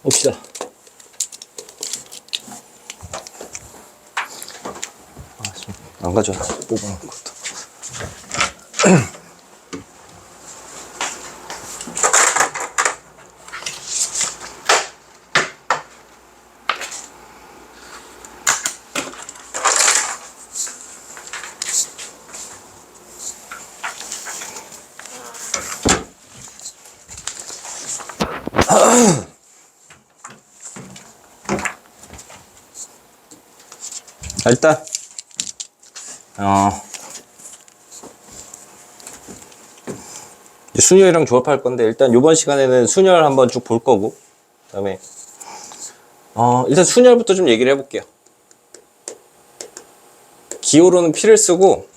봅시다. 안 가져왔지. 뽑아놓은 것도. 일단 순열이랑 조합할 건데, 일단 이번 시간에는 순열 한번 쭉 볼 거고, 그 다음에 일단 순열부터 좀 얘기를 해볼게요. 기호로는 P를 쓰고,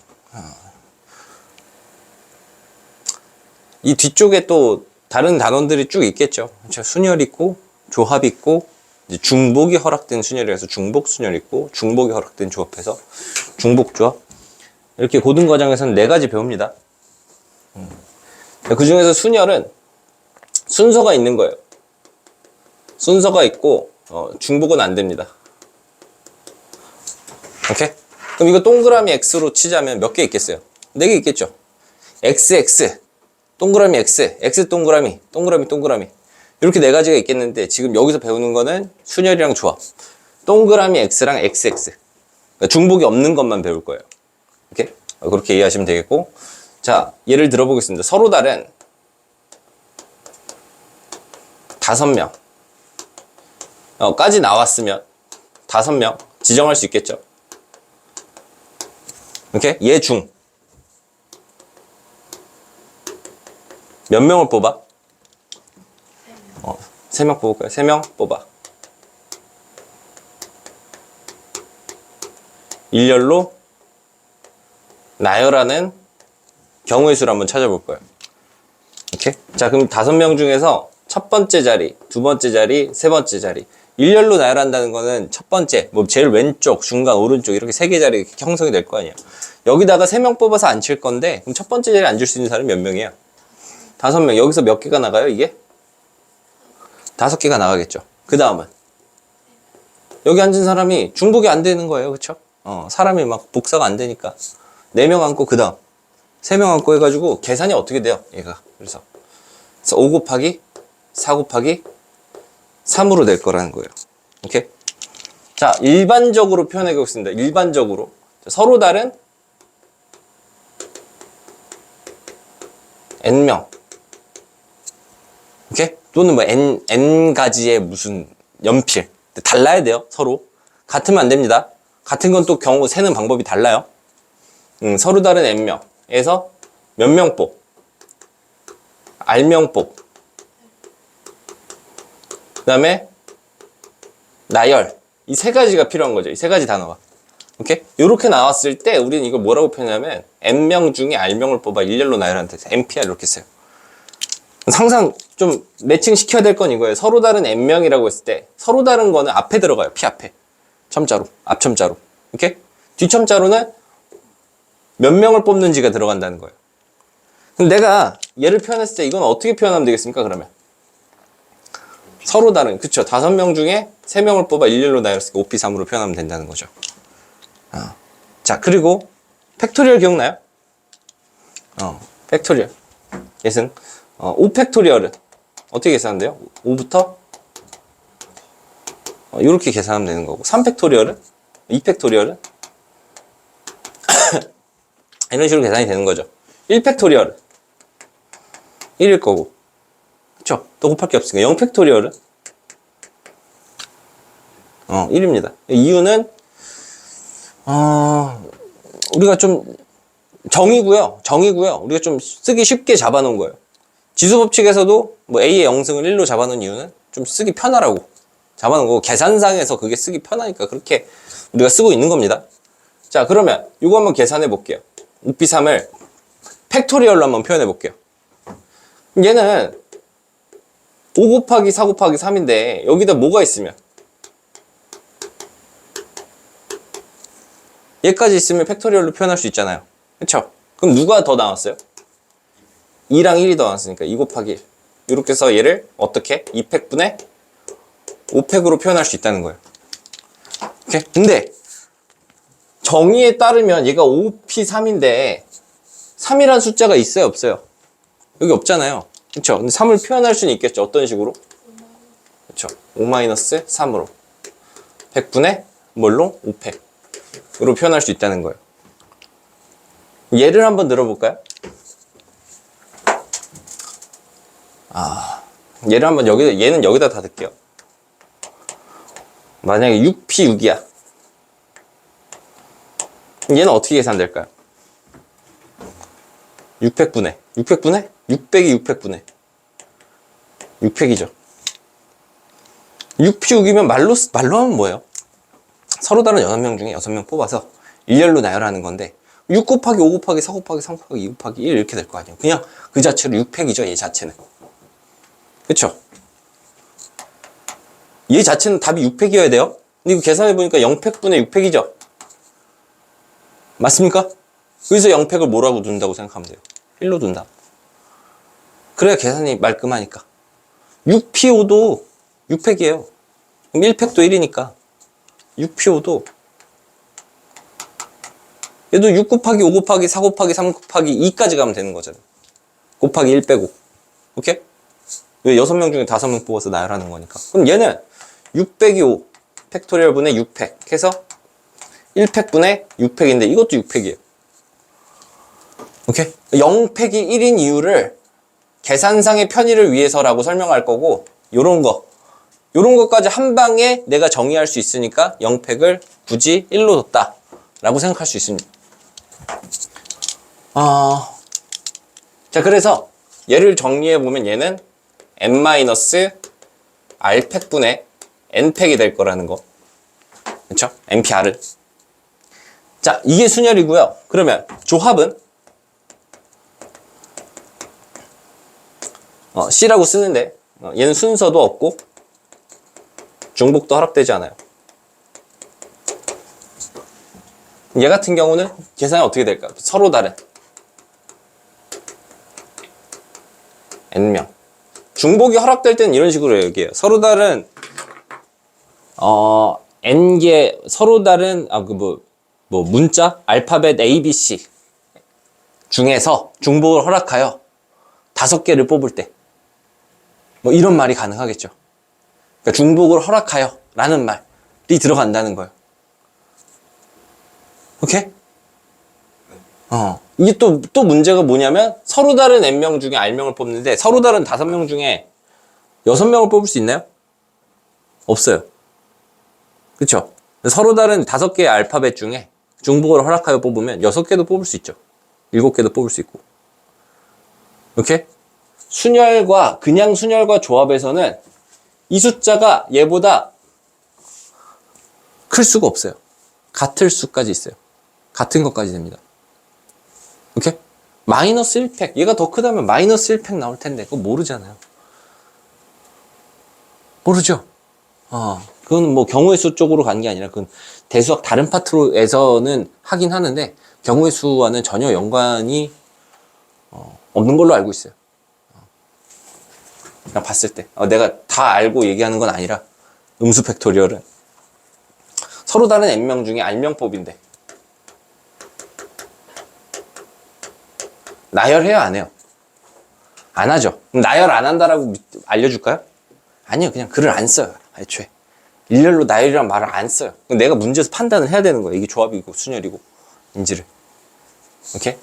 이 뒤쪽에 또 다른 단원들이 쭉 있겠죠. 순열 있고 조합 있고, 이제 중복이 허락된 순열이라서 중복 순열 있고, 중복이 허락된 조합해서 중복 조합, 이렇게 고등 과정에서는 4가지 배웁니다. 그 중에서 순열은 순서가 있는 거예요. 순서가 있고 중복은 안 됩니다. 오케이? 그럼 이거 동그라미 X로 치자면 몇 개 있겠어요? 4개 있겠죠. XX 동그라미 X, X 동그라미, 동그라미 동그라미, 이렇게 4가지가 있겠는데, 지금 여기서 배우는 거는 순열이랑 조합, 동그라미 X랑 XX, 그러니까 중복이 없는 것만 배울 거예요. 이렇게 그렇게 이해하시면 되겠고, 자, 예를 들어보겠습니다. 서로 다른 5명 까지 나왔으면 5명 지정할 수 있겠죠. 이렇게 얘 중 몇 명을 뽑아? 3명 뽑을까요? 3명 뽑아. 일렬로 나열하는 경우의 수를 한번 찾아볼 거예요. 이렇게. 자, 그럼 5명 중에서 첫 번째 자리, 두 번째 자리, 세 번째 자리. 일렬로 나열한다는 거는 첫 번째, 뭐 제일 왼쪽, 중간, 오른쪽 이렇게 3개 자리 이렇게 형성이 될 거 아니에요. 여기다가 3명 뽑아서 앉힐 건데, 그럼 첫 번째 자리에 앉을 수 있는 사람이 몇 명이에요? 5명. 여기서 몇 개가 나가요, 이게? 5개가 나가겠죠. 그 다음은 여기 앉은 사람이 중복이 안 되는 거예요. 그쵸? 사람이 막 복사가 안 되니까 4명 앉고, 그 다음 3명 앉고 해가지고 계산이 어떻게 돼요, 얘가. 그래서 5 곱하기 4 곱하기 3으로 될 거라는 거예요. 오케이? 자, 일반적으로 표현해 보겠습니다. 일반적으로 서로 다른 n명, 오케이? 또는 뭐 n가지의 무슨 연필, 달라야 돼요. 서로 같으면 안 됩니다. 같은 건 또 경우 세는 방법이 달라요. 서로 다른 n명에서 몇 명 뽑, r명 뽑, 그 다음에 나열, 이 3가지가 필요한 거죠. 이 3가지 단어가. 오케이? 요렇게 나왔을 때 우리는 이걸 뭐라고 표현하면 n명 중에 r명을 뽑아 일렬로 나열한다. NPR 이렇게 써요. 항상 좀 매칭 시켜야 될 건 이거예요. 서로 다른 n명이라고 했을 때 서로 다른 거는 앞에 들어가요. P 앞에. 첨자로, 앞첨자로. 오케이? 뒷첨자로는 몇 명을 뽑는지가 들어간다는 거예요. 그럼 내가 얘를 표현했을 때 이건 어떻게 표현하면 되겠습니까? 그러면 서로 다른, 그쵸? 5명 중에 3명을 뽑아 일렬로 나열했으니까 5P3으로 표현하면 된다는 거죠. 자, 그리고 팩토리얼 기억나요? 팩토리얼 예승. 5팩토리얼은 어떻게 계산한대요? 5부터 이렇게 계산하면 되는 거고, 3팩토리얼은 2팩토리얼은 이런 식으로 계산이 되는 거죠. 1팩토리얼은 1일 거고, 그쵸? 또 곱할 게 없으니까 0팩토리얼은 1입니다. 이유는 우리가 좀 정이고요. 우리가 좀 쓰기 쉽게 잡아놓은 거예요. 지수법칙에서도 뭐 A의 영승을 1로 잡아놓은 이유는 좀 쓰기 편하라고 잡아놓은 거고, 계산상에서 그게 쓰기 편하니까 그렇게 우리가 쓰고 있는 겁니다. 자, 그러면 이거 한번 계산해 볼게요. 5P3을 팩토리얼로 한번 표현해 볼게요. 얘는 5 곱하기 4 곱하기 3인데 여기다 뭐가 있으면, 얘까지 있으면 팩토리얼로 표현할 수 있잖아요. 그쵸? 그럼 누가 더 나왔어요? 2랑 1이 더 나왔으니까 2 곱하기 1. 이렇게 해서 얘를 어떻게? 2팩분의 5팩으로 표현할 수 있다는 거예요. 오케이? 근데 정의에 따르면 얘가 5p3인데 3이라는 숫자가 있어요, 없어요? 여기 없잖아요. 그렇죠? 근데 3을 표현할 수는 있겠죠. 어떤 식으로? 그렇죠. 5-3으로 100분의 뭘로? 5팩으로 표현할 수 있다는 거예요. 예를 한번 들어볼까요? 얘를 한번 얘는 여기다 다 넣을게요. 만약에 6p6이야. 얘는 어떻게 계산될까요? 600분의 600분의? 600이 600분의 600이죠. 6p6이면 말로 하면 뭐예요? 서로 다른 6명 중에 6명 뽑아서 일렬로 나열하는 건데 6 곱하기 5 곱하기 4 곱하기 3 곱하기 2 곱하기 1 이렇게 될 거 아니에요. 그냥 그 자체로 6팩이죠. 얘 자체는. 그쵸? 얘 자체는 답이 6팩이어야 돼요. 근데 이거 계산해보니까 0팩분의 6팩이죠. 맞습니까? 여기서 0팩을 뭐라고 둔다고 생각하면 돼요? 1로 둔다. 그래야 계산이 말끔하니까. 6p5도 6팩이에요. 그럼 1팩도 1이니까 6p5도 얘도 6 곱하기 5 곱하기 4 곱하기 3 곱하기 2까지 가면 되는 거잖아요. 곱하기 1 빼고. 오케이? 왜 6명 중에 5명 뽑아서 나열하는 거니까. 그럼 얘는 6 빼기 5 팩토리얼 분의 6팩 해서 1팩 분의 6팩인데 이것도 6팩이에요. 오케이? 0팩이 1인 이유를 계산상의 편의를 위해서라고 설명할 거고 요런 것까지 한 방에 내가 정의할 수 있으니까 0팩을 굳이 1로 뒀다 라고 생각할 수 있습니다. 자, 그래서 얘를 정리해보면 얘는 n-r팩분의 n팩이 될 거라는 거. 그쵸? npr은. 자, 이게 순열이고요. 그러면 조합은 C라고 쓰는데 얘는 순서도 없고 중복도 허락되지 않아요. 얘 같은 경우는 계산이 어떻게 될까? 서로 다른 n명. 중복이 허락될 때는 이런 식으로 얘기해요. 서로 다른 n개 서로 다른 문자 알파벳 A, B, C 중에서 중복을 허락하여 5개를 뽑을 때 뭐 이런 말이 가능하겠죠. 그러니까 중복을 허락하여 라는 말이 들어간다는 거예요. 오케이? 이게 또 문제가 뭐냐면 서로 다른 n명 중에 r명을 뽑는데 서로 다른 5명 중에 6명을 뽑을 수 있나요? 없어요. 그쵸? 서로 다른 5개의 알파벳 중에 중복을 허락하여 뽑으면 6개도 뽑을 수 있죠. 7개도 뽑을 수 있고. 오케이? 순열과 그냥 순열과 조합에서는 이 숫자가 얘보다 클 수가 없어요. 같을 수까지 있어요. 같은 것까지 됩니다. 오케이? 마이너스 1팩. 얘가 더 크다면 마이너스 1팩 나올 텐데 그거 모르잖아요. 모르죠? 그건 뭐 경우의 수 쪽으로 가는 게 아니라 그건 대수학 다른 파트로에서는 하긴 하는데 경우의 수와는 전혀 연관이 없는 걸로 알고 있어요. 그냥 봤을 때 내가 다 알고 얘기하는 건 아니라 음수 팩토리얼은 서로 다른 n명 중에 r명법인데 나열해요, 안 해요? 안 하죠. 그럼 나열 안 한다라고 알려줄까요? 아니요, 그냥 글을 안 써요. 애초에 일렬로 나열이란 말을 안 써요. 내가 문제에서 판단을 해야 되는 거예요. 이게 조합이고 순열이고 인지를. 오케이?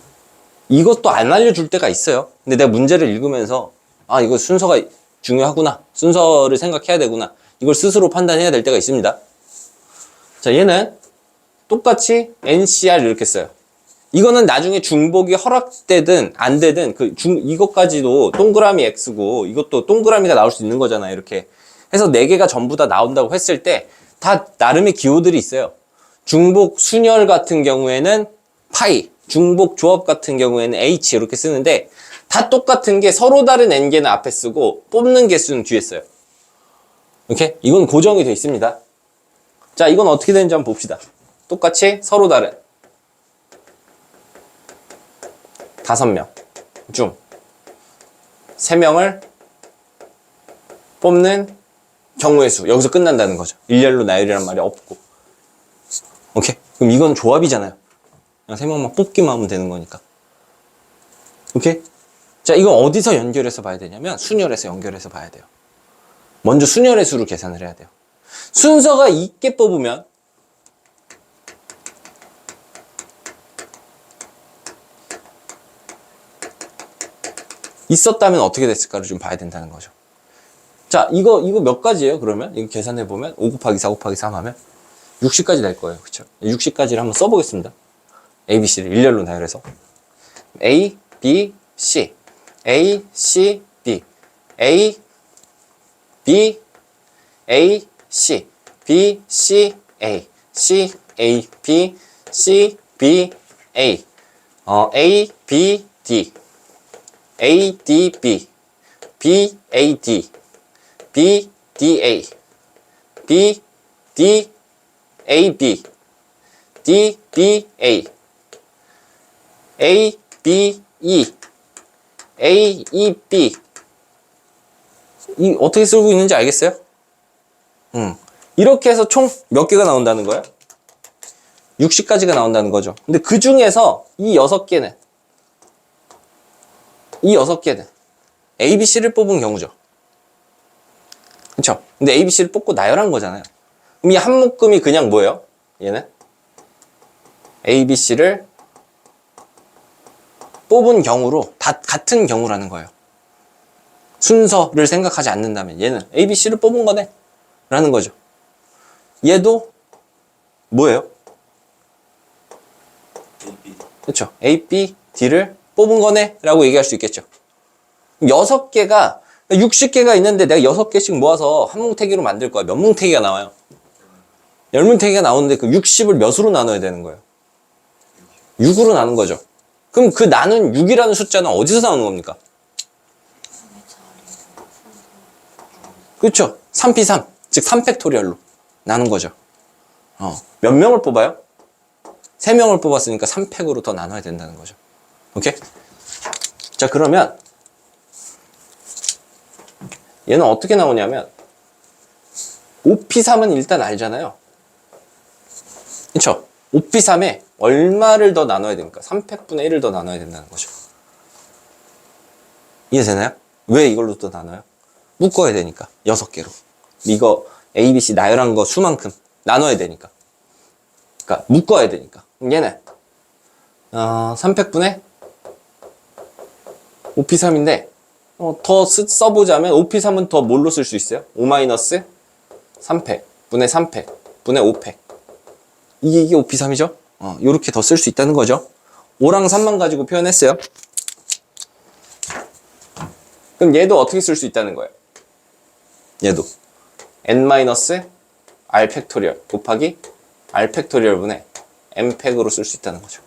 이것도 안 알려줄 때가 있어요. 근데 내가 문제를 읽으면서 이거 순서가 중요하구나, 순서를 생각해야 되구나, 이걸 스스로 판단해야 될 때가 있습니다. 자, 얘는 똑같이 NCR 이렇게 써요. 이거는 나중에 중복이 허락되든 안 되든 이것까지도 동그라미 X고 이것도 동그라미가 나올 수 있는 거잖아요. 이렇게 해서 4개가 전부 다 나온다고 했을 때 다 나름의 기호들이 있어요. 중복 순열 같은 경우에는 파이, 중복 조합 같은 경우에는 H 이렇게 쓰는데 다 똑같은 게 서로 다른 n개는 앞에 쓰고 뽑는 개수는 뒤에 써요. 오케이? 이건 고정이 돼 있습니다. 자, 이건 어떻게 되는지 한번 봅시다. 똑같이 서로 다른 5명 중 3명을 뽑는 경우의 수. 여기서 끝난다는 거죠. 일렬로 나열이란 말이 없고. 오케이? 그럼 이건 조합이잖아요. 그냥 세 명만 뽑기만 하면 되는 거니까. 오케이? 자, 이건 어디서 연결해서 봐야 되냐면 순열에서 연결해서 봐야 돼요. 먼저 순열의 수를 계산을 해야 돼요. 순서가 있게 뽑으면 있었다면 어떻게 됐을까를 좀 봐야 된다는 거죠. 자, 이거 몇 가지예요, 그러면? 이거 계산해보면 5 곱하기 4 곱하기 3 하면 60까지 될 거예요. 그쵸? 60까지를 한번 써보겠습니다. A, B, C를 일렬로 나열해서 A, B, C A, C, B A, B, A, C B, C, A C, A, B C, B, A A, B, D A, D, B B, A, D B, D, A B, D, A, B D, B, A A, B, E A, E, B 이 어떻게 쓰고 있는지 알겠어요? 이렇게 해서 총 몇 개가 나온다는 거예요? 60까지가 나온다는 거죠. 근데 그 중에서 이 6개는 A, B, C를 뽑은 경우죠. 그쵸? 근데 A, B, C를 뽑고 나열한 거잖아요. 그럼 이 한 묶음이 그냥 뭐예요? 얘는 A, B, C를 뽑은 경우로 다 같은 경우라는 거예요. 순서를 생각하지 않는다면 얘는 A, B, C를 뽑은 거네 라는 거죠. 얘도 뭐예요? 그렇죠. A, B, D를 뽑은 거네 라고 얘기할 수 있겠죠. 6개가 60개가 있는데 내가 6개씩 모아서 한 뭉태기로 만들 거야. 몇 뭉태기가 나와요? 10뭉태기가 나오는데 그 60을 몇으로 나눠야 되는 거예요? 6으로 나눈 거죠. 그럼 그 나눈 6이라는 숫자는 어디서 나오는 겁니까? 그렇죠. 3p3, 즉 3팩토리얼로 나눈 거죠. 몇 명을 뽑아요? 3명을 뽑았으니까 3팩으로 더 나눠야 된다는 거죠. 오케이? 자, 그러면 얘는 어떻게 나오냐면 5p3은 일단 알잖아요. 그렇죠? 5p3에 얼마를 더 나눠야 됩니까? 3팩분의 1을 더 나눠야 된다는 거죠. 이해되나요? 왜 이걸로 또 나눠요? 묶어야 되니까 6개로. 이거 A, B, C 나열한 거 수만큼 나눠야 되니까. 그러니까 묶어야 되니까. 얘는 3팩분의 5p3인데 더 써보자면 5p3은 더 뭘로 쓸 수 있어요? 5-3팩 분의 3팩 분의 5팩 이게 5p3이죠? 요렇게 더 쓸 수 있다는 거죠. 5랑 3만 가지고 표현했어요. 그럼 얘도 어떻게 쓸 수 있다는 거예요? 얘도 n-r 팩토리얼 곱하기 r 팩토리얼 분의 m 팩으로 쓸 수 있다는 거죠.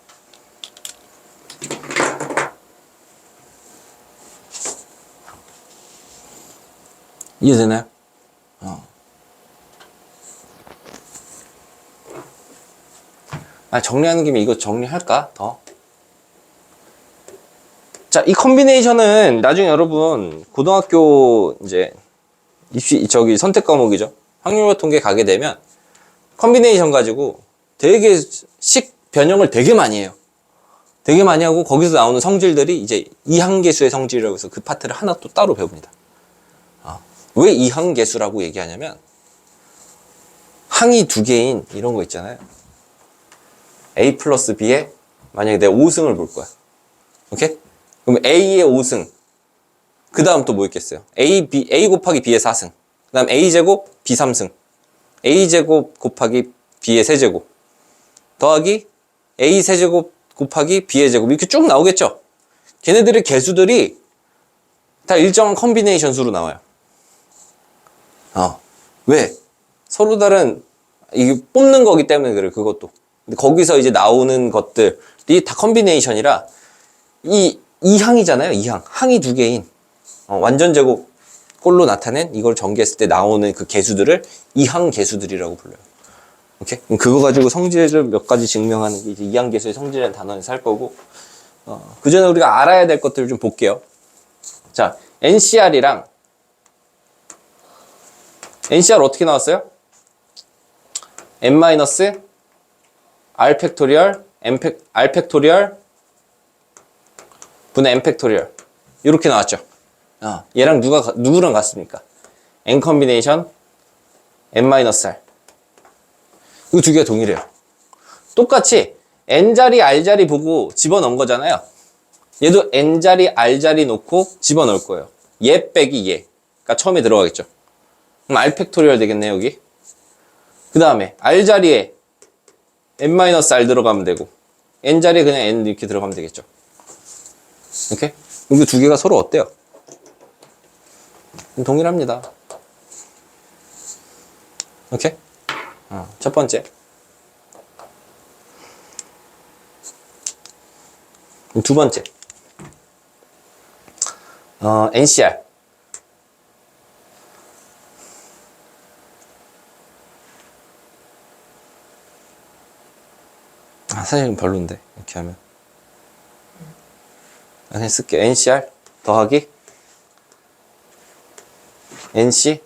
이해되나요? 정리하는 김에 이거 정리할까? 더. 자, 이 컨비네이션은 나중에 여러분 고등학교 이제 선택 과목이죠. 확률과 통계 가게 되면 컨비네이션 가지고 되게 변형을 되게 많이 해요. 되게 많이 하고 거기서 나오는 성질들이 이제 이항계수의 성질이라고 해서 그 파트를 하나 또 따로 배웁니다. 왜 이항계수라고 얘기하냐면 항이 2개인 이런 거 있잖아요. A 플러스 B에 만약에 내가 5승을 볼 거야. 오케이? 그럼 A의 5승. 그 다음 또 뭐 있겠어요? A 곱하기 B의 4승. 그 다음 A제곱 B 3승. A제곱 곱하기 B의 세제곱. 더하기 A 세제곱 곱하기 B의 제곱. 이렇게 쭉 나오겠죠? 걔네들의 개수들이 다 일정한 컨비네이션 수로 나와요. 왜? 서로 다른, 이게 뽑는 거기 때문에 그래, 그것도. 근데 거기서 이제 나오는 것들이 다 컨비네이션이라, 이항이잖아요, 이항. 항이 2개인, 완전 제곱 꼴로 나타낸 이걸 전개했을 때 나오는 그 개수들을 이항 개수들이라고 불러요. 오케이? 그거 가지고 성질을 몇 가지 증명하는 게 이제 이항 개수의 성질이라는 단어에서 할 거고, 그 전에 우리가 알아야 될 것들을 좀 볼게요. 자, NCR이랑 NCR 어떻게 나왔어요? n-r 팩토리얼 r 팩토리얼 분의 n 팩토리얼 이렇게 나왔죠. 얘랑 누구랑 같습니까? n 컨비네이션 n-r 이거 두 개가 동일해요. 똑같이 n자리 r자리 보고 집어넣은 거잖아요. 얘도 n자리 r자리 놓고 집어넣을 거예요. 얘 빼기 얘가 처음에 들어가겠죠. 그럼 r 팩토리얼 되겠네 여기. 그 다음에 r자리에 n-r 들어가면 되고 n자리에 그냥 n 이렇게 들어가면 되겠죠. 이렇게? 이거 두 개가 서로 어때요? 동일합니다. 오케이? 첫 번째. 두 번째. NCR. 사실은 별론데, 이렇게 하면. 그냥 쓸게요. NCR 더하기 NC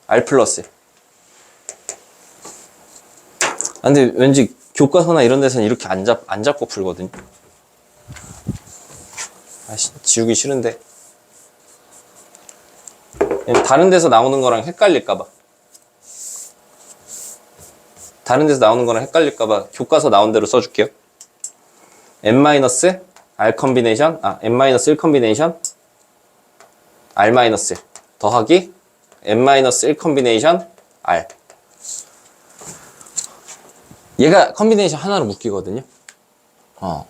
R 플러스. 근데 왠지 교과서나 이런 데서는 이렇게 안 잡고 풀거든요. 지우기 싫은데. 다른 데서 나오는 거랑 헷갈릴까봐. 다른 데서 나오는 거랑 헷갈릴까봐 교과서 나온 대로 써줄게요. n-r 컨비네이션, n-1 컨비네이션 r-1 더하기 n-1 컨비네이션 r. 얘가 컨비네이션 하나로 묶이거든요.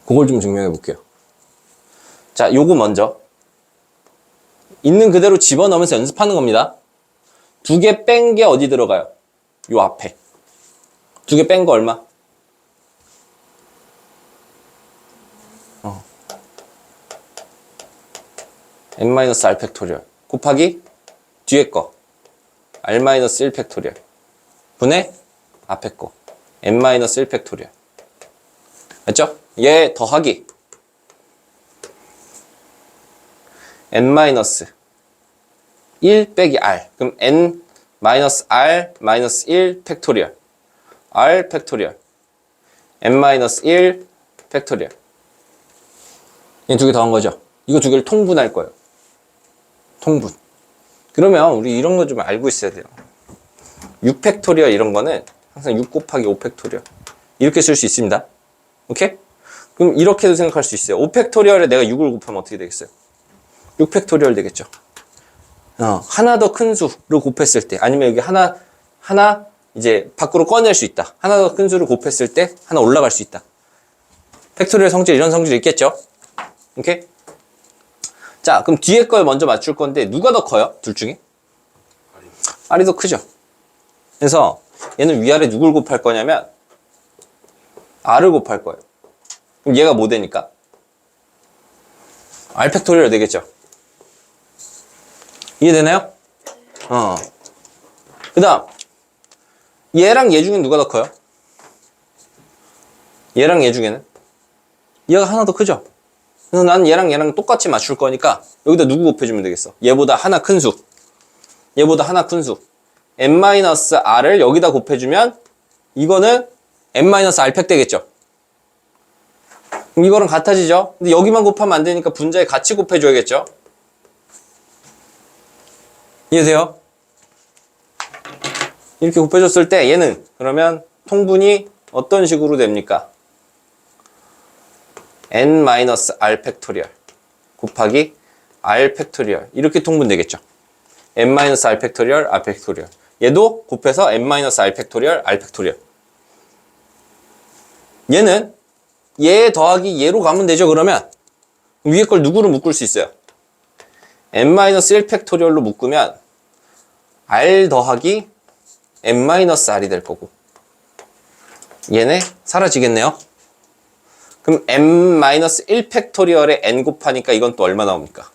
그걸 좀 증명해 볼게요. 자, 요거 먼저 있는 그대로 집어넣으면서 연습하는 겁니다. 두 개 뺀 게 어디 들어가요? 요 앞에. 두 개 뺀 거 얼마? n-r 팩토리얼 곱하기 뒤에 거 r-1 팩토리얼 분의 앞에 거 n-1 팩토리얼. 맞죠? 얘 더하기 n-1 빼기 r. 그럼 n-r-1 팩토리얼 r 팩토리얼 n-1 팩토리얼. 이 두 개 더한 거죠. 이거 두 개를 통분할 거예요. 통분. 그러면 우리 이런 거 좀 알고 있어야 돼요. 6 팩토리얼 이런 거는 항상 6 곱하기 5 팩토리얼 이렇게 쓸 수 있습니다. 오케이? 그럼 이렇게도 생각할 수 있어요. 5 팩토리얼에 내가 6을 곱하면 어떻게 되겠어요? 6 팩토리얼 되겠죠. 하나 더 큰 수를 곱했을 때, 아니면 여기 하나 이제 밖으로 꺼낼 수 있다. 하나 더 큰 수를 곱했을 때 하나 올라갈 수 있다. 팩토리얼 성질, 이런 성질이 있겠죠. 오케이? 자, 그럼 뒤에 걸 먼저 맞출 건데 누가 더 커요? 둘 중에? R이 더 크죠. 그래서 얘는 위아래 누굴 곱할 거냐면 R을 곱할 거예요. 그럼 얘가 뭐 되니까? R 팩토리얼 되겠죠. 이해되나요? 그 다음 얘랑 얘 중엔 누가 더 커요? 얘랑 얘 중에는? 얘가 하나 더 크죠. 그래서 난 얘랑 똑같이 맞출 거니까 여기다 누구 곱해주면 되겠어? 얘보다 하나 큰 수. 얘보다 하나 큰 수. n-r을 여기다 곱해주면 이거는 n-r 팩 되겠죠. 그럼 이거랑 같아지죠. 근데 여기만 곱하면 안 되니까 분자에 같이 곱해줘야겠죠. 이해돼요? 이렇게 곱해줬을 때 얘는 그러면 통분이 어떤 식으로 됩니까? n-r 팩토리얼 곱하기 r 팩토리얼 이렇게 통분되겠죠. n-r 팩토리얼 r 팩토리얼. 얘도 곱해서 n-r 팩토리얼 r 팩토리얼. 얘는 얘 더하기 얘로 가면 되죠. 그러면 위에 걸 누구로 묶을 수 있어요? n-1 팩토리얼로 묶으면 r 더하기 n-r이 될 거고 얘네 사라지겠네요. 그럼 n-1 팩토리얼에 n 곱하니까 이건 또 얼마 나옵니까?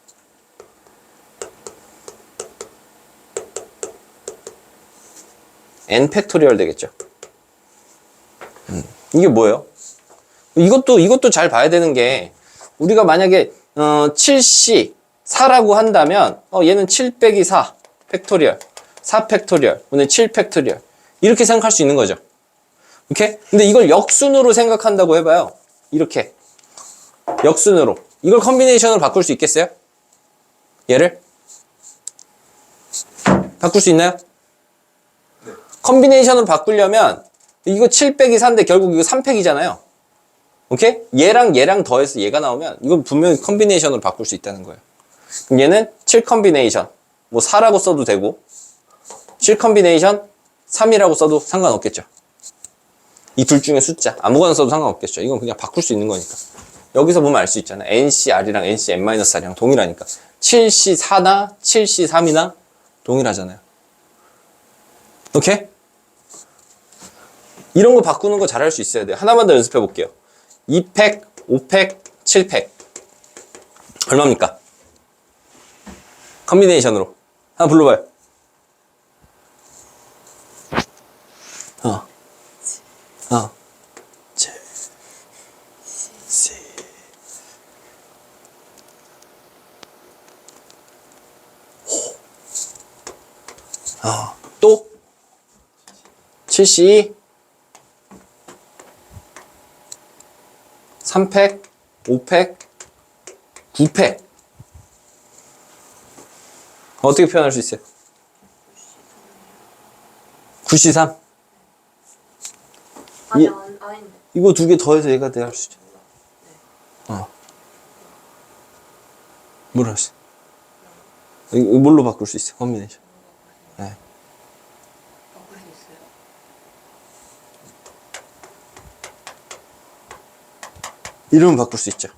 n 팩토리얼 되겠죠. 이게 뭐예요? 이것도 잘 봐야 되는 게 우리가 만약에 7C 4라고 한다면 얘는 7 빼기 4 팩토리얼 4팩토리얼, 분의 7팩토리얼. 이렇게 생각할 수 있는 거죠. 오케이? 근데 이걸 역순으로 생각한다고 해봐요. 이렇게. 역순으로. 이걸 컨비네이션으로 바꿀 수 있겠어요? 얘를? 바꿀 수 있나요? 네. 컨비네이션으로 바꾸려면 이거 7 빼기 4인데 결국 이거 3팩이잖아요. 오케이? 얘랑 더해서 얘가 나오면 이건 분명히 컨비네이션으로 바꿀 수 있다는 거예요. 그럼 얘는 7 컨비네이션. 뭐 4라고 써도 되고 7 컨비네이션 3이라고 써도 상관없겠죠. 이 둘 중에 숫자 아무거나 써도 상관없겠죠. 이건 그냥 바꿀 수 있는 거니까. 여기서 보면 알 수 있잖아. NCR이랑 NCN-R이랑 동일하니까 7C4나 7C3이나 동일하잖아요. 오케이? 이런 거 바꾸는 거 잘할 수 있어야 돼요. 하나만 더 연습해 볼게요. 2팩, 5팩, 7팩 얼마입니까? 컨비네이션으로 하나 불러봐요. 또 7C 3팩 5팩 9팩 어떻게 표현할 수 있어요? 9C3 이거 두 개 더해서 얘가 돼야 할 수 있죠. 뭐라 했어? 이거 뭘로 바꿀 수 있어? 컨비네이션. 네. 바꿀 수 있어요? 1은 바꿀 수 있죠.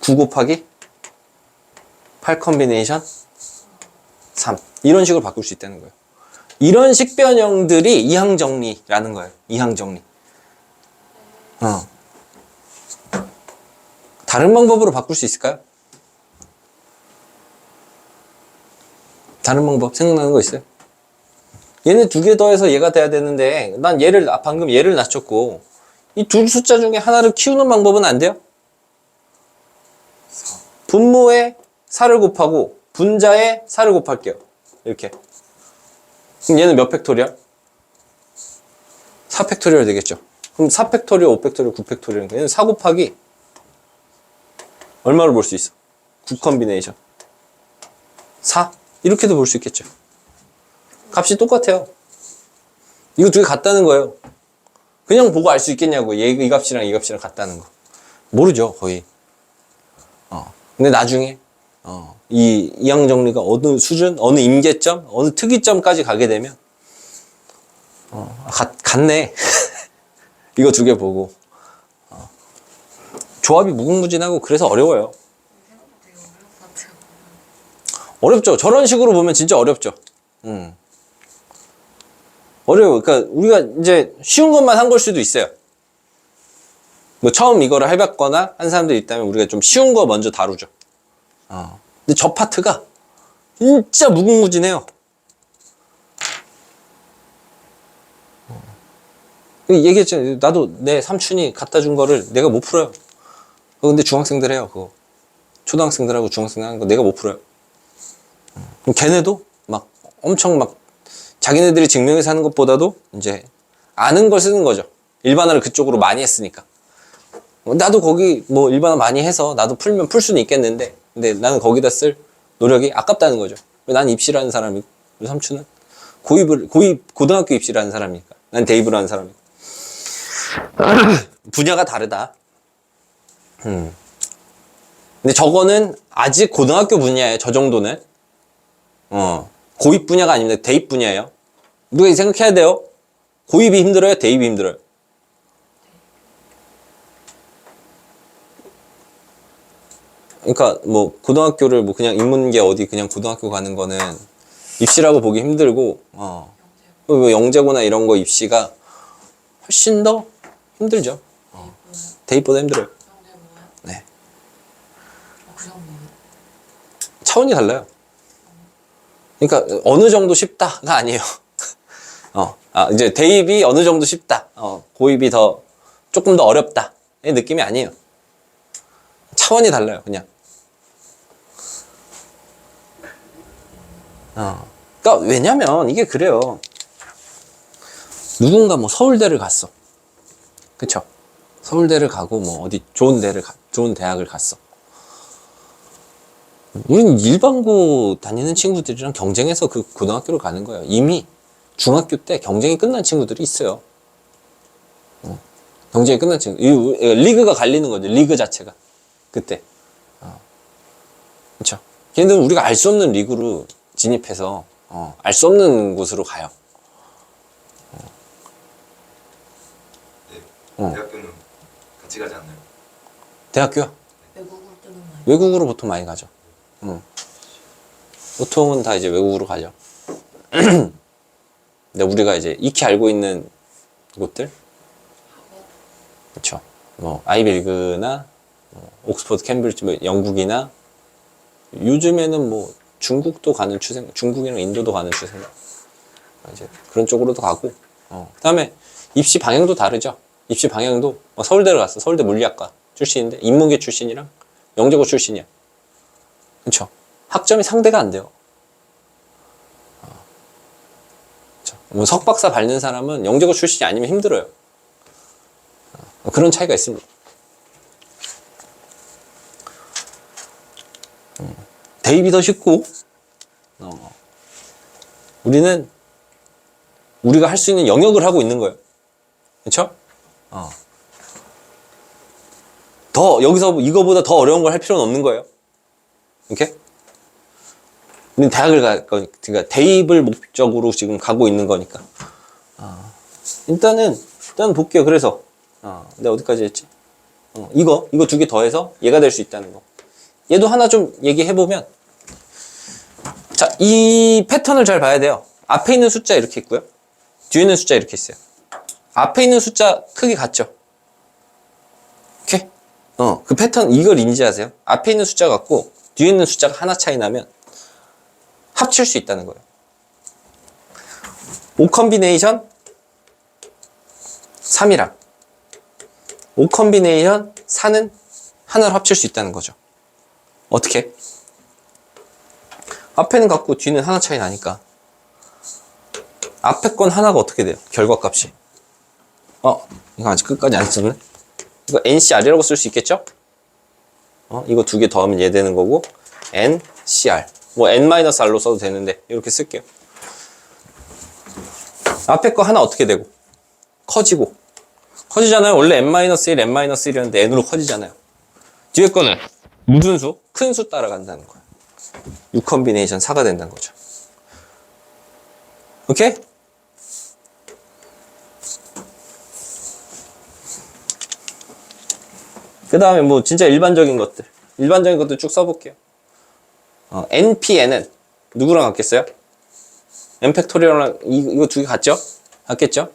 9 곱하기 8 컨비네이션 3 이런 식으로 바꿀 수 있다는 거예요. 이런 식변형들이 이항정리라는 거예요. 이항정리. 다른 방법으로 바꿀 수 있을까요? 다른 방법 생각나는 거 있어요? 얘네 두 개 더해서 얘가 돼야 되는데 난 얘를 방금 얘를 낮췄고 이 둘 숫자 중에 하나를 키우는 방법은 안 돼요? 분모에 4를 곱하고 분자에 4를 곱할게요. 이렇게. 그럼 얘는 몇 팩토리얼? 4팩토리얼 되겠죠. 그럼 4팩토리얼, 5팩토리얼, 9팩토리얼. 얘는 4 곱하기 얼마를 볼 수 있어? 9 컨비네이션 4? 이렇게도 볼 수 있겠죠. 값이 똑같아요. 이거 두 개 같다는 거예요. 그냥 보고 알 수 있겠냐고. 이 값이랑 이 값이랑 같다는 거. 모르죠, 거의. 근데 나중에 이 이항정리가 어느 수준, 어느 임계점, 어느 특이점까지 가게 되면 같네. 이거 두 개 보고 조합이 무궁무진하고 그래서 어려워요. 생각보다 되게 어려운 것 같아요. 어렵죠. 저런 식으로 보면 진짜 어렵죠. 어려워. 그러니까 우리가 이제 쉬운 것만 한 걸 수도 있어요. 뭐 처음 이거를 해봤거나 한 사람들이 있다면 우리가 좀 쉬운 거 먼저 다루죠. 근데 저 파트가 진짜 무궁무진해요. 얘기했잖아요. 나도 내 삼촌이 갖다 준 거를 내가 못 풀어요. 근데 중학생들 해요, 그거. 초등학생들하고 중학생들 하는 거 내가 못 풀어요. 그럼 걔네도 막 엄청 막 자기네들이 증명해서 하는 것보다도 이제 아는 걸 쓰는 거죠. 일반화를 그쪽으로 많이 했으니까. 나도 거기 뭐 일반화 많이 해서 나도 풀면 풀 수는 있겠는데 근데 나는 거기다 쓸 노력이 아깝다는 거죠. 난 입시라는 사람이고 우리 삼촌은 고등학교 입시라는 사람이니까 난 대입을 하는 사람이고 분야가 다르다. 근데 저거는 아직 고등학교 분야예요. 저 정도는 고입 분야가 아닙니다. 대입 분야예요. 우리가 생각해야 돼요. 고입이 힘들어요? 대입이 힘들어요? 그러니까 뭐 고등학교를 뭐 그냥 인문계 어디 그냥 고등학교 가는 거는 입시라고 보기 힘들고 뭐 영재고나 이런 거 입시가 훨씬 더 힘들죠. 대입보다 힘들어요. 네. 그 정도는? 차원이 달라요. 그러니까 어느 정도 쉽다가 아니에요. 이제 대입이 어느 정도 쉽다. 고입이 조금 더 어렵다. 이 느낌이 아니에요. 차원이 달라요, 그냥. 그러니까 왜냐면 이게 그래요. 누군가 뭐 서울대를 갔어. 그쵸? 서울대를 가고 뭐 어디 좋은 대학을 갔어. 우린 일반고 다니는 친구들이랑 경쟁해서 그 고등학교를 가는 거예요. 이미 중학교 때 경쟁이 끝난 친구들이 있어요. 경쟁이 끝난 친구. 리그가 갈리는 거죠. 리그 자체가. 그때. 그쵸? 걔네들은 우리가 알 수 없는 리그로 진입해서, 알 수 없는 곳으로 가요. 네. 대학교는 같이 가지 않나요? 대학교요? 외국으로 뜨는 거 아니에요? 외국으로 보통 많이 가죠. 보통은 다 이제 외국으로 가죠. 근데 우리가 이제 익히 알고 있는 곳들, 그렇죠. 뭐 아이비리그나 옥스퍼드, 캠브리지, 뭐 영국이나 요즘에는 뭐 중국도 가는 추세, 중국이랑 인도도 가는 추세. 이제 그런 쪽으로도 가고. 그다음에 입시 방향도 다르죠. 입시 방향도 서울대를 갔어. 서울대 물리학과 출신인데 인문계 출신이랑 영재고 출신이야. 그렇죠. 학점이 상대가 안 돼요. 뭐 석박사 밟는 사람은 영재고 출신이 아니면 힘들어요. 그런 차이가 있습니다. 대입이 더 쉽고, 우리는 우리가 할 수 있는 영역을 하고 있는 거예요. 그렇죠? 더 여기서 이거보다 더 어려운 걸 할 필요는 없는 거예요. 이렇게? 우리는 대학을 그러니까 대입을 목적으로 지금 가고 있는 거니까. 일단 볼게요. 그래서 내가 어디까지 했지? 이거 두 개 더해서 얘가 될 수 있다는 거. 얘도 하나 좀 얘기해보면, 자, 이 패턴을 잘 봐야 돼요. 앞에 있는 숫자 이렇게 있고요. 뒤에 있는 숫자 이렇게 있어요. 앞에 있는 숫자 크기 같죠? 오케이? 그 패턴, 이걸 인지하세요. 앞에 있는 숫자 같고, 뒤에 있는 숫자가 하나 차이 나면 합칠 수 있다는 거예요. 5 컨비네이션 3이랑 5 컨비네이션 4는 하나로 합칠 수 있다는 거죠. 어떻게? 앞에는 같고 뒤는 하나 차이 나니까 앞에 건 하나가 어떻게 돼요? 결과값이. 이거 아직 끝까지 안 썼네. 이거 NCR이라고 쓸 수 있겠죠? 이거 두 개 더하면 얘 되는 거고 NCR. 뭐 N-R로 써도 되는데 이렇게 쓸게요. 앞에 거 하나 어떻게 되고? 커지잖아요. 원래 N-1, N-1이었는데 N으로 커지잖아요. 뒤에 거는 무슨 수? 큰 수 따라간다는 거예요. 6 컨비네이션 4가 된다는 거죠. 오케이? 그 다음에 뭐 진짜 일반적인 것들 쭉 써볼게요. NPN은 누구랑 같겠어요? N 팩토리얼랑 이거 두 개 같죠? 같겠죠?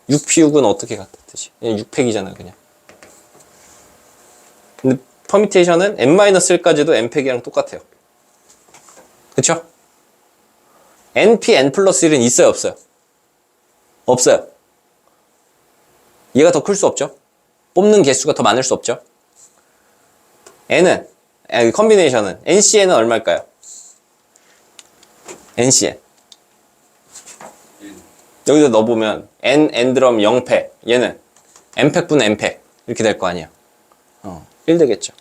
6P6은 어떻게 같았듯이 그냥 6팩이잖아요 그냥. 근데 퍼미테이션은 N-1까지도 N팩이랑 똑같아요. 그쵸? NP, N 플러스 1은 있어요 없어요? 없어요. 얘가 더 클 수 없죠? 뽑는 개수가 더 많을 수 없죠? N은 컨비네이션은 NCN은 얼마일까요? NCN 여기다 넣어보면 N 들어가면 0팩 얘는 N팩분 N팩 이렇게 될 거 아니에요. 1 되겠죠.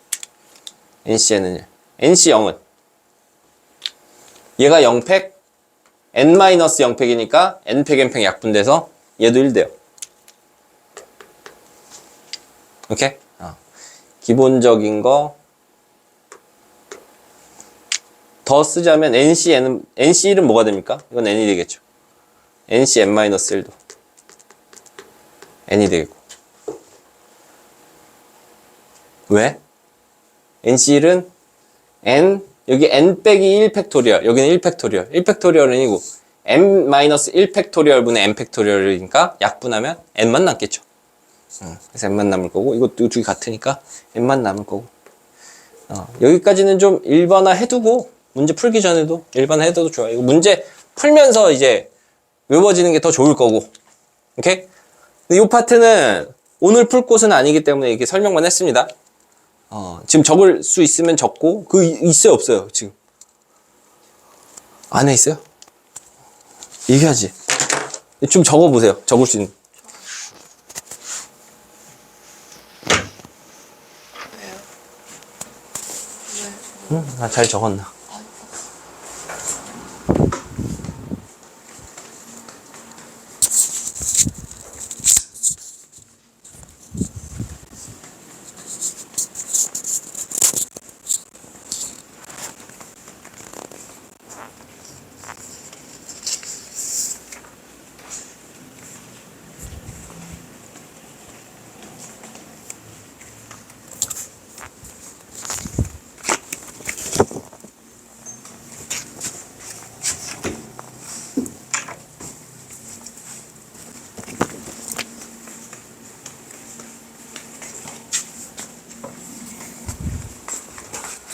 NCN은 1 NC0은 얘가 0팩 N-0팩이니까 N팩 N팩 약분돼서 얘도 1 돼요. 오케이? 기본적인 거 더 쓰자면 NC1은 뭐가 됩니까? 이건 N이 되겠죠. NC N-1도 N이 되겠고. 왜? NC1은 N, 여기 N 빼기 1 팩토리얼, 여기는 1 팩토리얼. 1 팩토리얼은 아니고 N-1 팩토리얼분의 N 팩토리얼이니까 약분하면 N만 남겠죠. 그래서 N만 남을 거고, 이것도 두 개 같으니까 N만 남을 거고. 여기까지는 좀 일반화 해두고, 문제 풀기 전에도 일반화 해둬도 좋아요. 이거 문제 풀면서 이제 외워지는 게 더 좋을 거고. 오케이? 근데 이 파트는 오늘 풀 곳은 아니기 때문에 이렇게 설명만 했습니다. 지금 적을 수 있으면 적고, 있어요, 없어요, 지금? 안에 있어요? 얘기하지. 좀 적어보세요. 적을 수 있는. 왜요? 왜? 응? 아, 잘 적었나?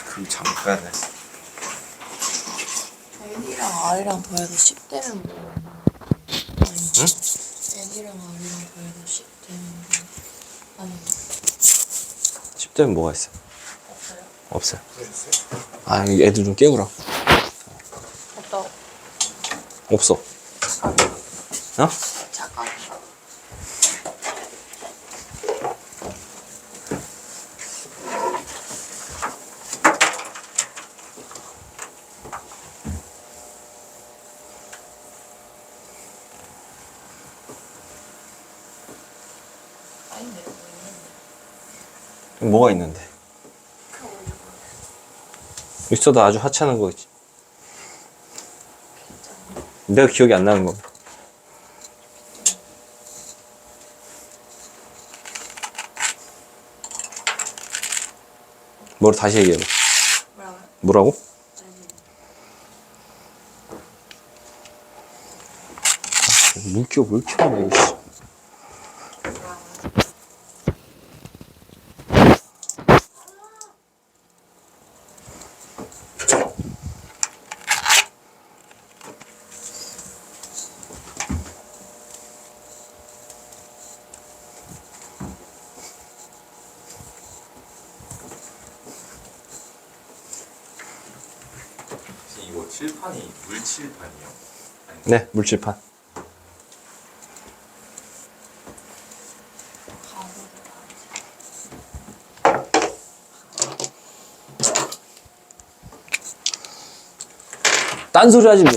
그럼 잠깐 해. N이랑 R이랑 더해서 10 되면 뭐? 아니. N이랑 R이랑 더해서 10 되면 뭐? 아니. 10대는 뭐가 있어? 없어요? 없어요. 아, 이 애들 좀 깨우라. 없다고. 없어. 어? 잠깐. 아닌데, 뭐 있는데. 뭐가 있는데? 있어도 아주 하찮은 거겠지. 내가 기억이 안 나는 거. 뭐로 다시 얘기해봐. 뭐라고요? 뭐라고? 물기가 왜 이렇게 많아, 이씨. 혹시 이거 칠판이 물칠판이요? 아니, 네, 물질판. 딴소리 하지 마.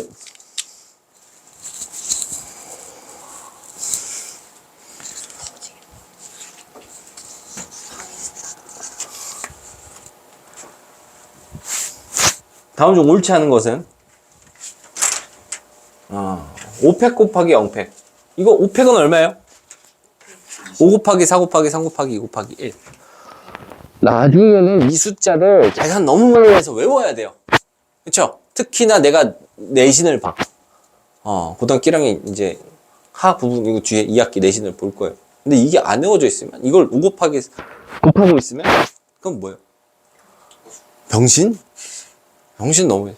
다음 중 옳지 않은 것은 5팩 곱하기 0팩. 이거 5팩은 얼마예요? 5 곱하기 4 곱하기 3 곱하기 2 곱하기 1. 나중에는 이 숫자를 계산 너무 많이 해서 외워야 돼요. 그쵸? 특히나 내가 내신을 봐. 고등학교 1학년 이제 하 부분 이거 뒤에 2학기 내신을 볼 거예요. 근데 이게 안 외워져 있으면 이걸 5 곱하기 곱하고 있으면 그건 뭐예요? 병신? 병신 너무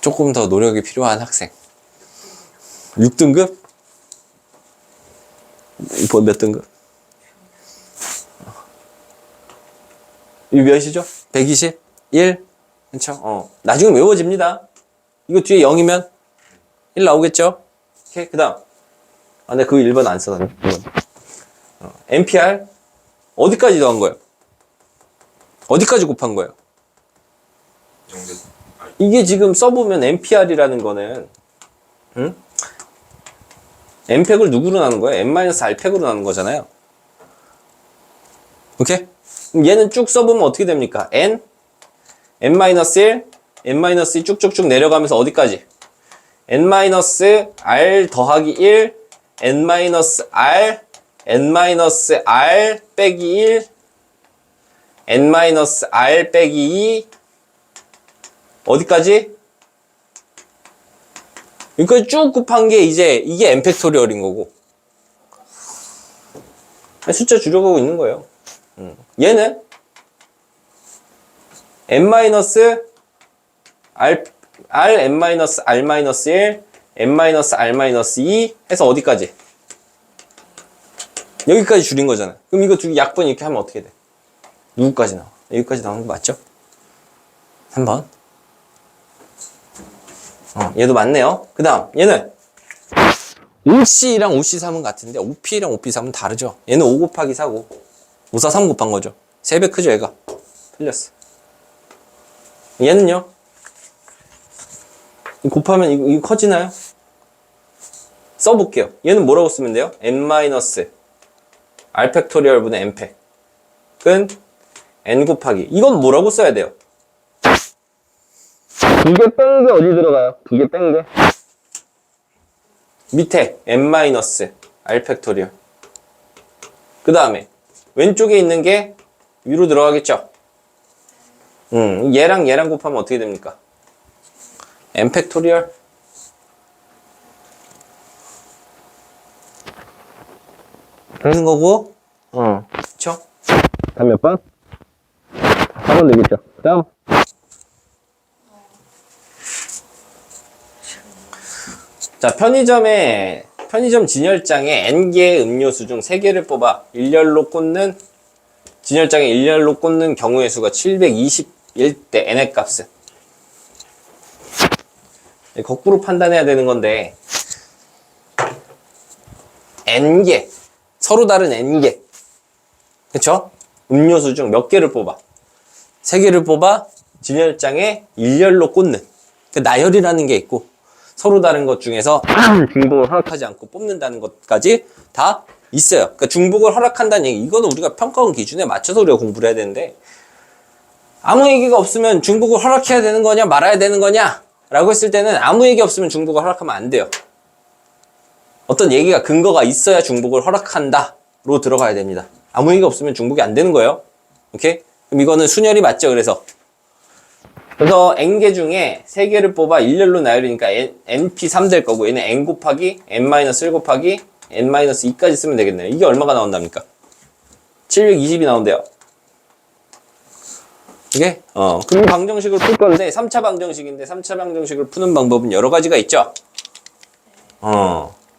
조금 더 노력이 필요한 학생. 6등급? 이거 몇 등급? 이 몇이죠? 120? 1? 그쵸? 나중에 외워집니다. 이거 뒤에 0이면 1 나오겠죠? 오케이, 그 다음. 근데 그 1번 안 써놨네. NPR? 어디까지 더한 거예요? 어디까지 곱한 거예요? 정도. 아, 이게 지금 써보면 NPR이라는 거는, 응? N팩을 누구로 나눈 거예요? N-R팩으로 나눈 거잖아요. 오케이? 그럼 얘는 쭉 써보면 어떻게 됩니까? N, N-1, N-2 쭉쭉쭉 내려가면서 어디까지? N-R 더하기 1, N-R, N-R 빼기 1, N-R 빼기 2, 어디까지? 여기까지 쭉 곱한 게 이제 이게 n 팩토리얼인 거고 숫자 줄여가고 있는 거예요. 얘는 n-r, n-r-1, n-r-2 해서 어디까지? 여기까지 줄인 거잖아. 그럼 이거 두 개 약분 이렇게 하면 어떻게 돼? 누구까지 나와? 여기까지 나오는 거 맞죠? 3번. 얘도 맞네요. 그 다음 얘는 OC랑 OC3은 같은데 OP랑 OP3은 다르죠. 얘는 5 곱하기 4고 5, 4, 3 곱한 거죠. 3배 크죠 얘가. 틀렸어. 얘는요. 곱하면 이거 커지나요? 써볼게요. 얘는 뭐라고 쓰면 돼요? n-r 팩토리얼 분의 n 팩 은 n 곱하기 이건 뭐라고 써야 돼요? 두 개 뺀 게 어디 들어가요? 두 개 뺀 게 밑에 n-r 팩토리얼 그 다음에 왼쪽에 있는 게 위로 들어가겠죠? 얘랑 얘랑 곱하면 어떻게 됩니까? n 팩토리얼 되는 거고 그쵸? 다음 몇 번? 4번 되겠죠? 다음 자, 편의점 진열장에 n개의 음료수 중 3개를 뽑아 일렬로 꽂는 진열장에 일렬로 꽂는 경우의 수가 721대 n의 값은 거꾸로 판단해야 되는 건데 n개 서로 다른 n개 그쵸? 음료수 중 몇 개를 뽑아 3개를 뽑아 진열장에 일렬로 꽂는 그 나열이라는 게 있고 서로 다른 것 중에서 중복을 허락하지 않고 뽑는다는 것까지 다 있어요. 그러니까 중복을 허락한다는 얘기 이거는 우리가 평가원 기준에 맞춰서 우리가 공부를 해야 되는데 아무 얘기가 없으면 중복을 허락해야 되는 거냐 말아야 되는 거냐 라고 했을 때는 아무 얘기 없으면 중복을 허락하면 안 돼요. 어떤 얘기가 근거가 있어야 중복을 허락한다 로 들어가야 됩니다. 아무 얘기가 없으면 중복이 안 되는 거예요. 오케이? 그럼 이거는 순열이 맞죠. 그래서 n개 중에 3개를 뽑아 일렬로 나열이니까 np3 될 거고 얘는 n 곱하기 n-1 곱하기 n-2까지 쓰면 되겠네요. 이게 얼마가 나온답니까? 720이 나온대요. 이게 그럼 방정식을 풀 건데 3차 방정식인데 3차 방정식을 푸는 방법은 여러 가지가 있죠.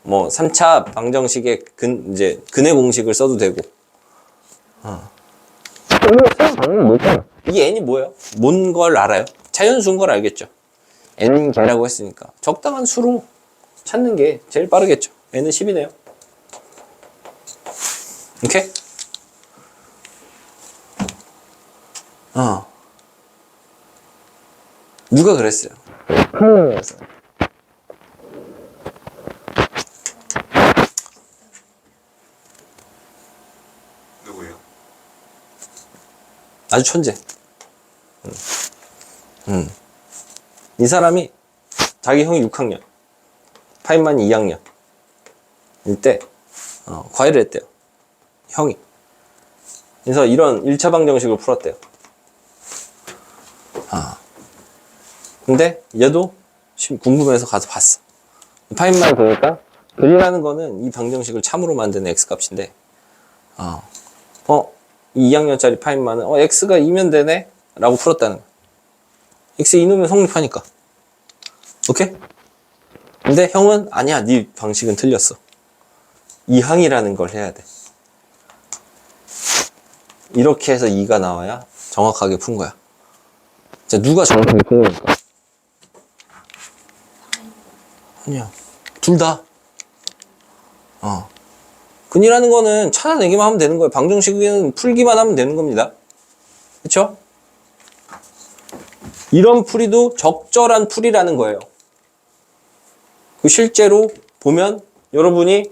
뭐 3차 방정식의 이제 근의 공식을 써도 되고. 이게 n이 뭐예요? 뭔 걸 알아요? 자연수인 걸 알겠죠. n개라고 했으니까 적당한 수로 찾는 게 제일 빠르겠죠. n은 10이네요. 오케이? 누가 그랬어요? 누구예요? 아주 천재. 이 사람이 자기 형이 6학년, 파인만이 2학년 일때 과외를 했대요. 형이. 그래서 이런 1차 방정식을 풀었대요. 근데 얘도 궁금해서 가서 봤어. 파인만 보니까 글이라는 거는 이 방정식을 참으로 만드는 x값인데 이 2학년짜리 파인만은 x가 2면 되네? 라고 풀었다는 거야. x 2넣으면 성립하니까. 오케이? 근데 형은 아니야. 네 방식은 틀렸어. 이항이라는 걸 해야 돼. 이렇게 해서 2가 나와야 정확하게 푼 거야. 자, 누가 정확하게 푼 겁니까? 아니야. 둘 다. 근이라는 거는 찾아내기만 하면 되는 거예요. 방정식은 풀기만 하면 되는 겁니다. 그쵸? 이런 풀이도 적절한 풀이라는 거예요. 실제로 보면 여러분이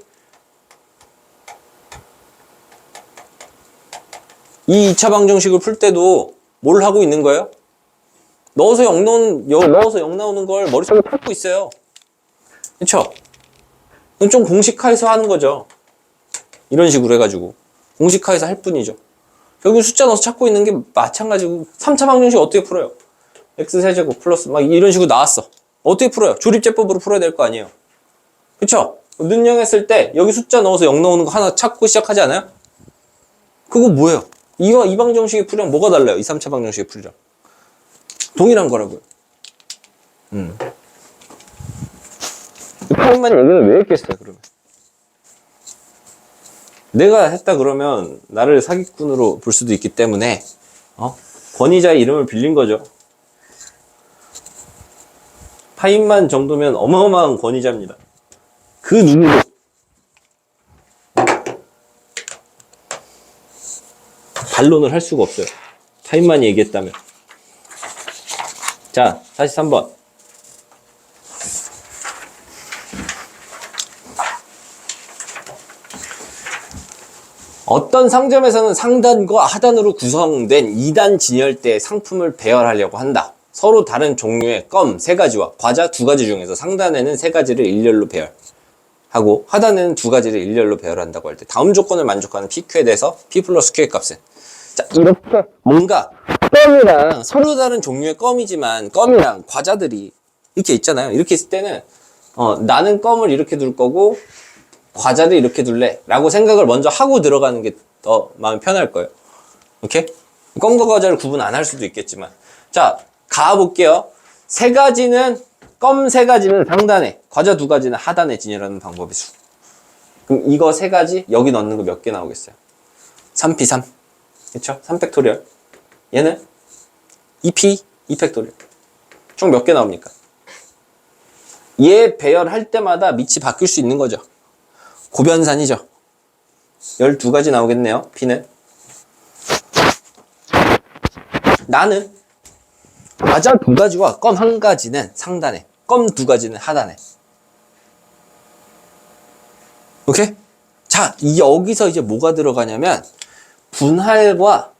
이 2차 방정식을 풀 때도 뭘 하고 있는 거예요? 넣어서 0 나오는 걸 머릿속에 풀고 있어요. 그쵸? 그건 좀 공식화해서 하는 거죠. 이런 식으로 해가지고 공식화해서 할 뿐이죠. 결국 숫자 넣어서 찾고 있는 게 마찬가지고 3차 방정식 어떻게 풀어요? x세제곱 플러스 막 이런 식으로 나왔어. 어떻게 풀어요? 조립제법으로 풀어야 될 거 아니에요. 그쵸? 능령했을 때 여기 숫자 넣어서 0 나오는 거 하나 찾고 시작하지 않아요? 그거 뭐예요? 이 방정식의 풀이랑 뭐가 달라요? 이 3차 방정식의 풀이랑 동일한 거라고요. 파인만 얘기는 왜 했겠어요? 그러면 내가 했다 그러면 나를 사기꾼으로 볼 수도 있기 때문에 권위자의 이름을 빌린 거죠. 파인만 정도면 어마어마한 권위자입니다. 그 누구도 반론을 할 수가 없어요. 파인만이 얘기했다면. 자, 43번. 어떤 상점에서는 상단과 하단으로 구성된 2단 진열대의 상품을 배열하려고 한다. 서로 다른 종류의 껌 3가지와 과자 2가지 중에서 상단에는 3가지를 일렬로 배열하고 하단에는 2가지를 일렬로 배열한다고 할 때 다음 조건을 만족하는 PQ에 대해서 P 플러스 Q의 값은, 자, 이렇게 뭔가 껌이랑 서로 다른 종류의 껌이지만 껌이랑 과자들이 이렇게 있잖아요. 이렇게 있을 때는 나는 껌을 이렇게 둘 거고 과자를 이렇게 둘래 라고 생각을 먼저 하고 들어가는 게 더 마음이 편할 거예요. 오케이? 껌과 과자를 구분 안 할 수도 있겠지만, 자, 가볼게요. 3가지는 껌 3가지는 상단에, 과자 2가지는 하단에 진열하는 방법의 수. 그럼 이거 3가지 여기 넣는 거 몇 개 나오겠어요? 3p3. 그쵸? 3팩토리얼. 얘는 2p 2팩토리얼. 총 몇 개 나옵니까? 얘 배열할 때마다 밑이 바뀔 수 있는 거죠. 고변산이죠. 12가지 나오겠네요. P는. 나는 과자 2가지와 껌 1가지는 상단에, 껌 2가지는 하단에. 오케이? 자, 여기서 이제 뭐가 들어가냐면 분할과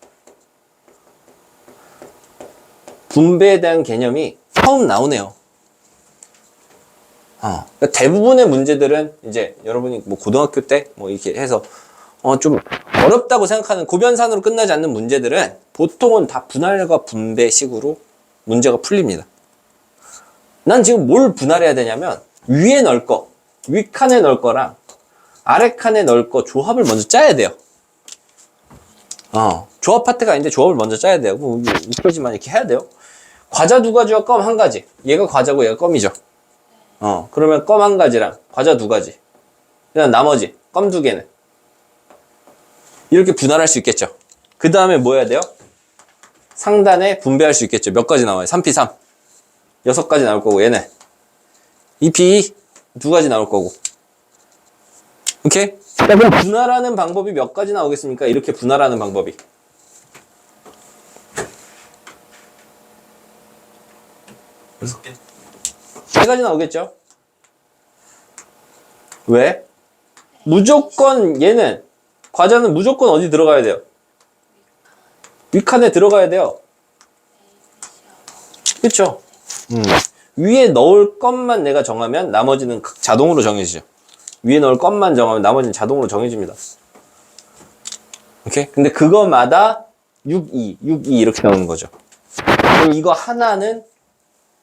분배에 대한 개념이 처음 나오네요. 그러니까 대부분의 문제들은 이제 여러분이 뭐 고등학교 때 뭐 이렇게 해서 좀 어렵다고 생각하는 고변산으로 끝나지 않는 문제들은 보통은 다 분할과 분배식으로 문제가 풀립니다. 난 지금 뭘 분할해야 되냐면 위에 넣을 거, 윗칸에 넣을 거랑 아래 칸에 넣을 거 조합을 먼저 짜야 돼요. 조합 파트가 아닌데 조합을 먼저 짜야 돼요. 웃겨지만 이렇게 해야 돼요. 과자 2가지와 껌 1가지. 얘가 과자고 얘가 껌이죠. 그러면 껌 1가지랑 과자 2가지. 그냥 나머지 껌 2개는 이렇게 분할할 수 있겠죠. 그 다음에 뭐 해야 돼요? 상단에 분배할 수 있겠죠. 몇 가지 나와요? 3p3. 6가지 나올 거고, 얘는 2p 2가지 나올 거고. 오케이? 그럼 분할하는 방법이 몇 가지 나오겠습니까? 이렇게 분할하는 방법이. 6개? 3가지 나오겠죠? 왜? 무조건 얘는 과자는 무조건 어디 들어가야 돼요? 윗칸에 들어가야 돼요. 그쵸? 위에 넣을 것만 내가 정하면 나머지는 자동으로 정해지죠. 위에 넣을 것만 정하면 나머지는 자동으로 정해집니다. 오케이? 근데 그거마다 6, 2 이렇게 나오는 거죠. 그럼 이거 하나는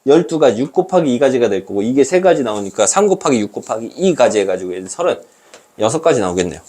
12가지, 6 곱하기 2가지가 될 거고, 이게 3가지 나오니까 3 곱하기 6 곱하기 2가지 해가지고 얘는 36가지 나오겠네요.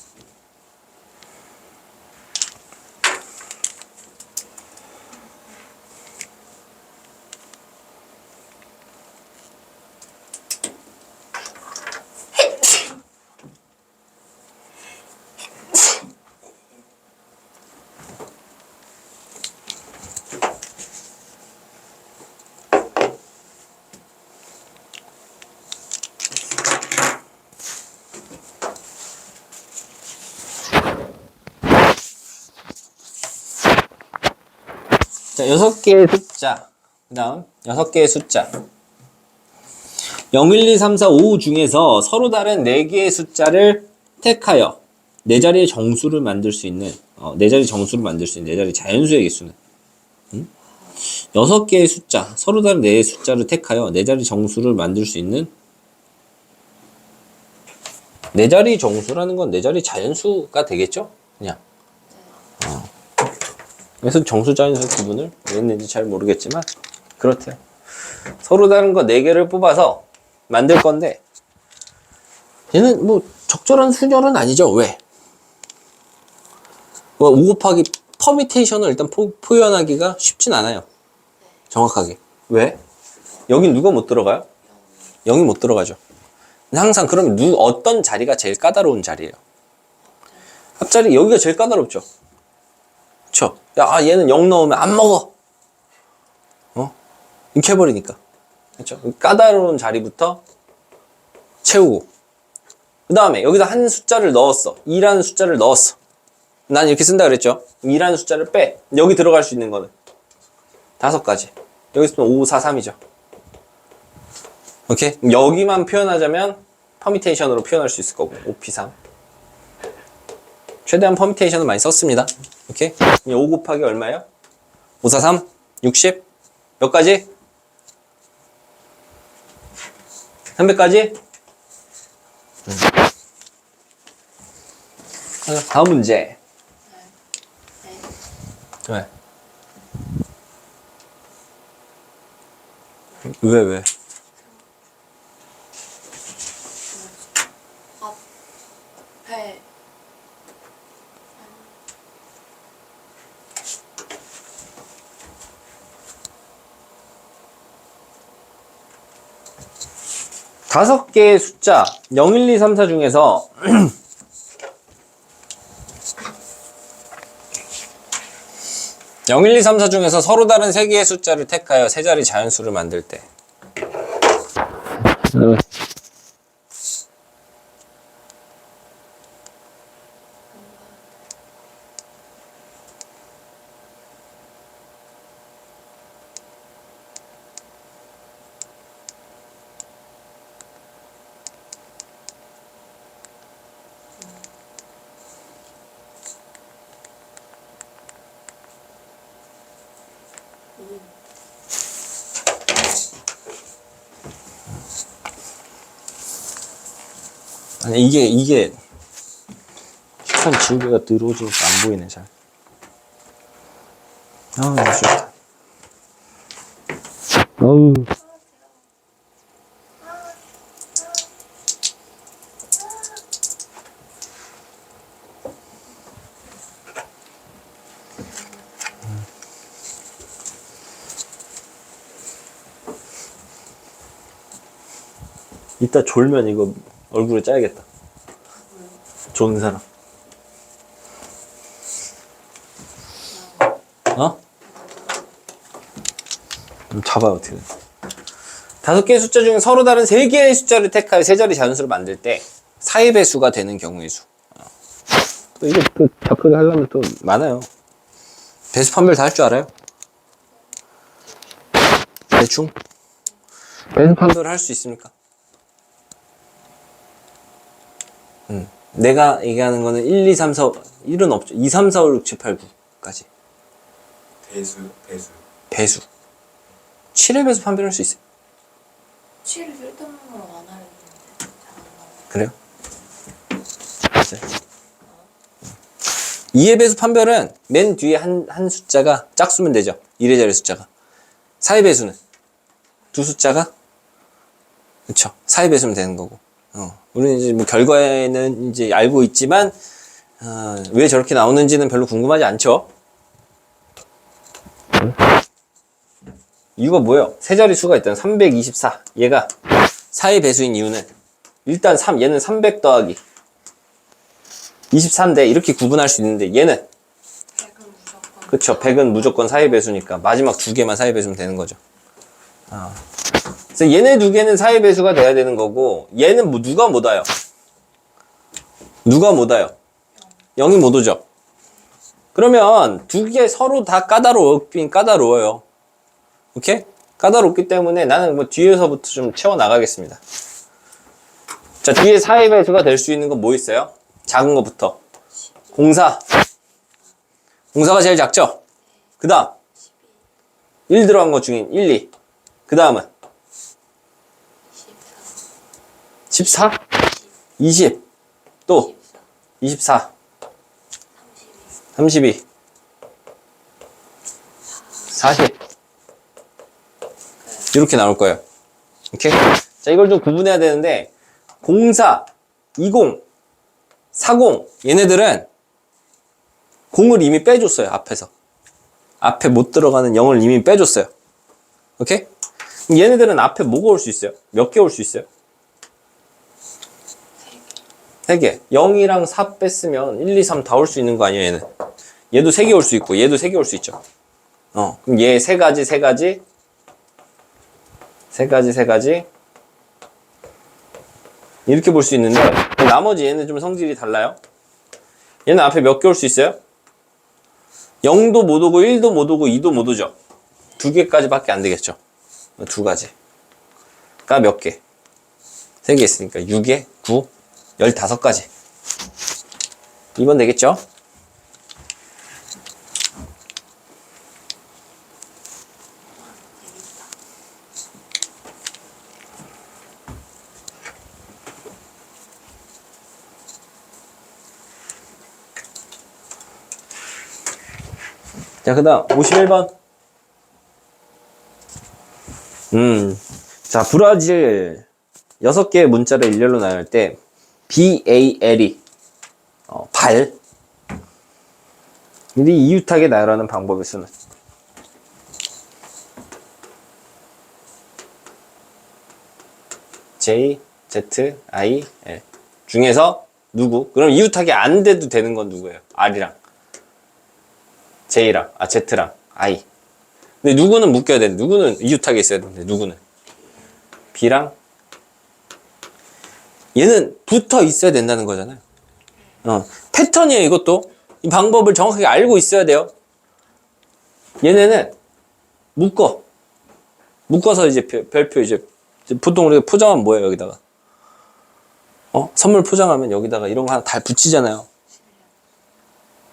자, 6개의 숫자. 그 다음 6개의 숫자. 0, 1, 2, 3, 4, 5 중에서 서로 다른 4개의 숫자를 택하여 4자리의 정수를 만들 수 있는 4자리 정수를 만들 수 있는 4자리 자연수의 개수는 6개의 숫자, 서로 다른 4개의 숫자를 택하여 4자리 정수를 만들 수 있는 4자리 정수라는 건 4자리 자연수가 되겠죠? 그냥. 그래서 정수 자연수 구분을 왜 했는지 잘 모르겠지만 그렇대요. 서로 다른 거 4개를 뽑아서 만들 건데 얘는 뭐 적절한 수열은 아니죠. 왜? 5 곱하기 퍼미테이션을 일단 표현하기가 쉽진 않아요. 정확하게. 왜? 여긴 누가 못 들어가요? 0이 못 들어가죠. 항상 그러면 어떤 자리가 제일 까다로운 자리예요? 앞자리 여기가 제일 까다롭죠. 그쵸? 야, 얘는 0 넣으면 안 먹어. 이렇게 해버리니까. 그렇죠? 까다로운 자리부터 채우고 그 다음에 여기다 한 숫자를 넣었어. 2라는 숫자를 넣었어. 난 이렇게 쓴다 그랬죠? 2라는 숫자를 빼. 여기 들어갈 수 있는 거는 5가지. 여기서 5, 4, 3이죠. 오케이? 여기만 표현하자면 퍼미테이션으로 표현할 수 있을 거고 5P3 최대한 퍼미테이션을 많이 썼습니다. 오케이? 5 곱하기 얼마예요? 5, 4, 3, 60 몇 가지? 300가지? 다음 문제. 왜? 왜? 앞에 5개의 숫자 0, 1, 2, 3, 4 중에서 0, 1, 2, 3, 4 중에서 서로 다른 3개의 숫자를 택하여 세 자리 자연수를 만들 때 아니 이게 식판 지우개가 늘어지니까 안 보이네 잘. 너무 좋다. 어우. 이따 졸면 이거 얼굴에 짜야겠다. 좋은 사람. 어? 잡아요, 어떻게. 5개의 숫자 중에 서로 다른 3개의 숫자를 택하여 세 자리 자연수를 만들 때 사의 배수가 되는 경우의 수. 또 이거 또 작하게 하려면 또 많아요. 배수 판별 다 할 줄 알아요? 대충? 배수 판별을 할 수 있습니까? 내가 얘기하는 거는 1, 2, 3, 4, 1은 없죠. 2, 3, 4, 5, 6, 7, 8, 9까지. 배수. 7의 배수 판별할 수 있어요. 7을 쓸데없는 걸로 안 하려는데 그래요? 맞아요. 2의 배수 판별은 맨 뒤에 한 숫자가 짝수면 되죠. 1의 자리 숫자가. 4의 배수는 두 숫자가 그쵸. 4의 배수면 되는 거고. 우리는 이제 뭐 결과에는 이제 알고 있지만 왜 저렇게 나오는지는 별로 궁금하지 않죠. 이유가 뭐예요? 세 자리 수가 있다는 324. 얘가 4의 배수인 이유는 일단 3, 얘는 300 더하기 24인데 이렇게 구분할 수 있는데 얘는 100은 무조건 그쵸. 100은 무조건 4의 배수니까 마지막 2개만 4의 배수면 되는 거죠. 그래서 얘네 2개는 4의 배수가 돼야 되는 거고 얘는 뭐 누가 못 와요? 누가 못 와요? 0이 못 오죠. 그러면 2개 서로 다 까다롭긴 까다로워요. 오케이? 까다롭기 때문에 나는 뭐 뒤에서부터 좀 채워 나가겠습니다. 자, 뒤에 4의 배수가 될 수 있는 건 뭐 있어요? 작은 거부터. 공사. 공사가 제일 작죠? 그 다음 1 들어간 것 중인 1, 2. 그 다음은 14, 20, 또 24, 32, 40 이렇게 나올 거예요. 오케이? 자, 이걸 좀 구분해야 되는데 04, 20, 40 얘네들은 0을 이미 빼줬어요. 앞에서. 앞에 못 들어가는 0을 이미 빼줬어요. 오케이? 그럼 얘네들은 앞에 뭐가 올 수 있어요? 몇 개 올 수 있어요? 3개. 0이랑 4 뺐으면 1, 2, 3 다 올 수 있는 거 아니에요, 얘는? 얘도 3개 올 수 있고, 얘도 3개 올 수 있죠. 그럼 얘 3가지, 세 가지. 이렇게 볼 수 있는데, 나머지 얘는 좀 성질이 달라요. 얘는 앞에 몇 개 올 수 있어요? 0도 못 오고, 1도 못 오고, 2도 못 오죠? 2개까지밖에 안 되겠죠? 2가지. 가 몇 개? 3개 있으니까 6에 9, 15가지. 2번 되겠죠? 자, 그 다음 51번. 자, 브라질 6개의 문자를 일렬로 나눌 때 BAL이 발 이 이웃하게 나열하는 방법의 수는 J, Z, I, L 중에서 누구? 그럼 이웃하게 안 돼도 되는 건 누구예요? R이랑 J랑 Z랑 I. 근데 누구는 묶여야 되는데 누구는 이웃하게 있어야 되는데 누구는 B랑 얘는 붙어 있어야 된다는 거잖아요. 패턴이에요. 이것도 이 방법을 정확하게 알고 있어야 돼요. 얘네는 묶어서 이제 별표 이제 보통 우리가 포장하면 뭐예요? 여기다가 선물 포장하면 여기다가 이런 거 하나 다 붙이잖아요.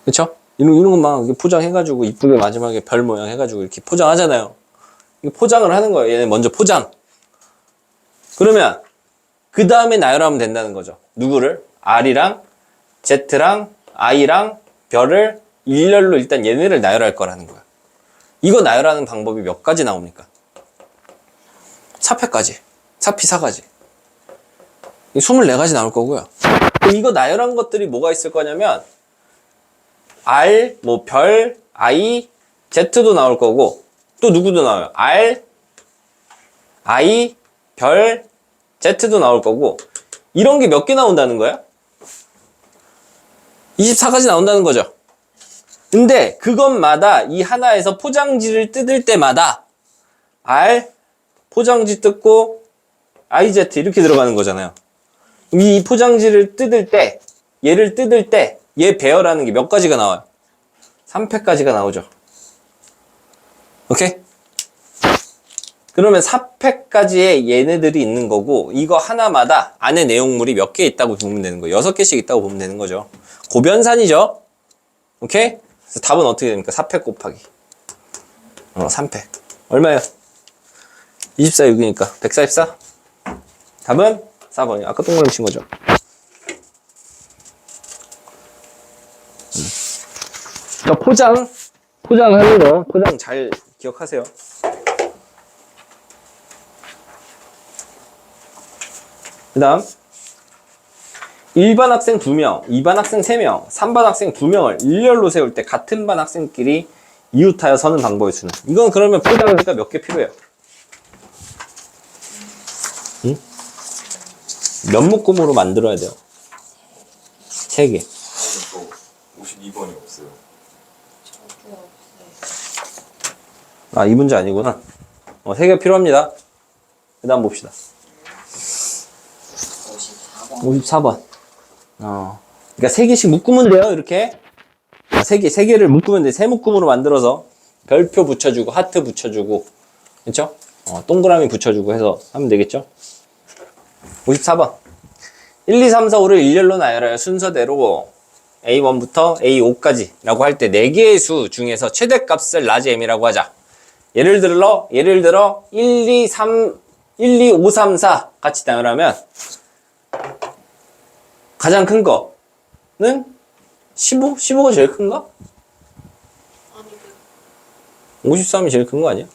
그렇죠? 이런 것만 포장해가지고 이쁘게 마지막에 별 모양 해가지고 이렇게 포장하잖아요. 이거 포장을 하는 거예요. 얘는 먼저 포장. 그러면 그 다음에 나열하면 된다는 거죠. 누구를? R이랑 Z랑 I랑 별을 일렬로 일단 얘네를 나열할 거라는 거야. 이거 나열하는 방법이 몇 가지 나옵니까? 4패까지. 4P 4가지. 24가지 나올 거고요. 그럼 이거 나열한 것들이 뭐가 있을 거냐면 R, 별, I, Z도 나올 거고 또 누구도 나와요. R, I, 별, Z도 나올 거고 이런 게 몇 개 나온다는 거야? 24가지 나온다는 거죠. 근데 그것마다 이 하나에서 포장지를 뜯을 때마다 R, 포장지 뜯고 IZ 이렇게 들어가는 거잖아요. 이 포장지를 뜯을 때 얘를 뜯을 때 얘 배열하는 게 몇 가지가 나와요? 3패까지가 나오죠. 오케이? 그러면 4패까지의 얘네들이 있는 거고 이거 하나마다 안에 내용물이 몇 개 있다고 보면 되는 거예요. 6개씩 있다고 보면 되는 거죠. 고변산이죠. 오케이? 그래서 답은 어떻게 됩니까? 4패 곱하기 3패 얼마예요? 24, 6이니까 144. 답은 4번이에요. 아까 동그라미 친 거죠. 그러니까 포장하는 거 포장 잘 기억하세요. 그 다음 1반 학생 2명, 2반 학생 3명, 3반 학생 2명을 일렬로 세울 때 같은 반 학생끼리 이웃하여 서는 방법의 수는 이건 그러면 포장지가 몇 개 필요해요? 응? 몇 묶음으로 만들어야 돼요? 3개. 또 52번이 없어요. 저도 없어요. 아, 이 문제 아니구나. 3개 필요합니다. 그 다음 봅시다. 54번. 그러니까 3개씩 묶으면 돼요, 이렇게. 3개를 묶으면 돼. 3묶음으로 만들어서 별표 붙여주고, 하트 붙여주고, 그쵸? 동그라미 붙여주고 해서 하면 되겠죠? 54번. 1, 2, 3, 4, 5를 일렬로 나열하여 순서대로 A1부터 A5까지 라고 할 때 4개의 수 중에서 최대값을 라지 M이라고 하자. 예를 들어 1, 2, 5, 3, 4 같이 나열하면 가장 큰 거는 15? 15가 제일 큰가? 아니 53이 제일 큰 거 아니야?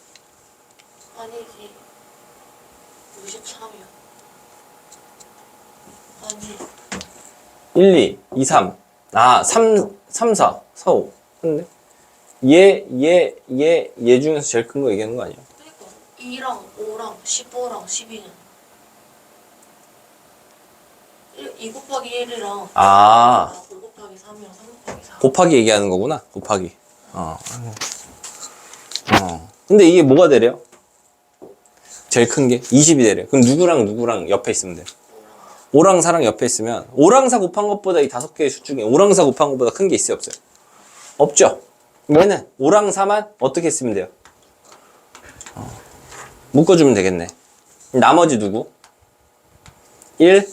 아니지 53이요. 아니 1, 2, 2, 3. 3, 4, 4, 5. 근데 얘 중에서 제일 큰 거 얘기하는 거 아니야? 그러니까 2랑 5랑 15랑 12는 2 곱하기 1이랑 5 곱하기 3이랑 3 곱하기 4. 곱하기 얘기하는 거구나. 곱하기. 근데 이게 뭐가 되래요? 제일 큰 게 20이 되래요. 그럼 누구랑 옆에 있으면 돼요? 5랑 4랑 옆에 있으면 5랑 4 곱한 것보다 이 5개의 수 중에 5랑 4 곱한 것보다 큰 게 있어요? 없어요? 없죠? 얘는 5랑 4만 어떻게 쓰면 돼요? 묶어주면 되겠네. 나머지 누구? 1,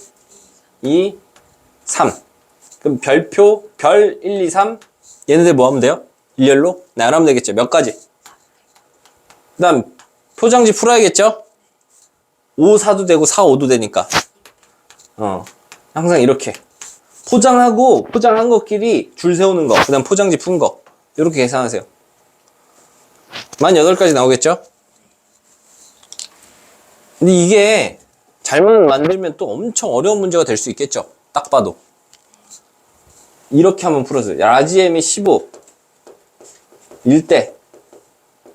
2, 3. 그럼 별표, 별 1, 2, 3. 얘네들 뭐 하면 돼요? 일렬로 나열하면 되겠죠? 몇 가지? 그 다음 표장지 풀어야겠죠? 5, 4도 되고 4, 5도 되니까 항상 이렇게 포장하고 포장한 것끼리 줄 세우는 거, 그 다음 포장지 푼 거 이렇게 계산하세요. 만 8가지 나오겠죠? 근데 이게 잘못 만들면 또 엄청 어려운 문제가 될 수 있겠죠? 딱 봐도 이렇게 한번 풀어서 라지 M이 15 일 때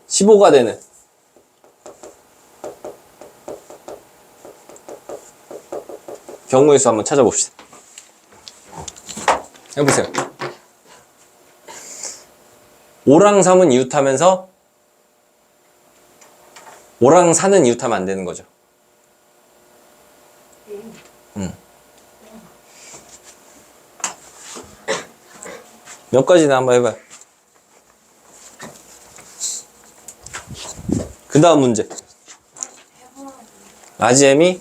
15가 되는 경우의 수 한번 찾아봅시다. 해보세요. 5랑 3은 이웃하면서 5랑 4는 이웃하면 안 되는 거죠. 몇 가지나 한번 해봐요. 그 다음 문제. 라지 M이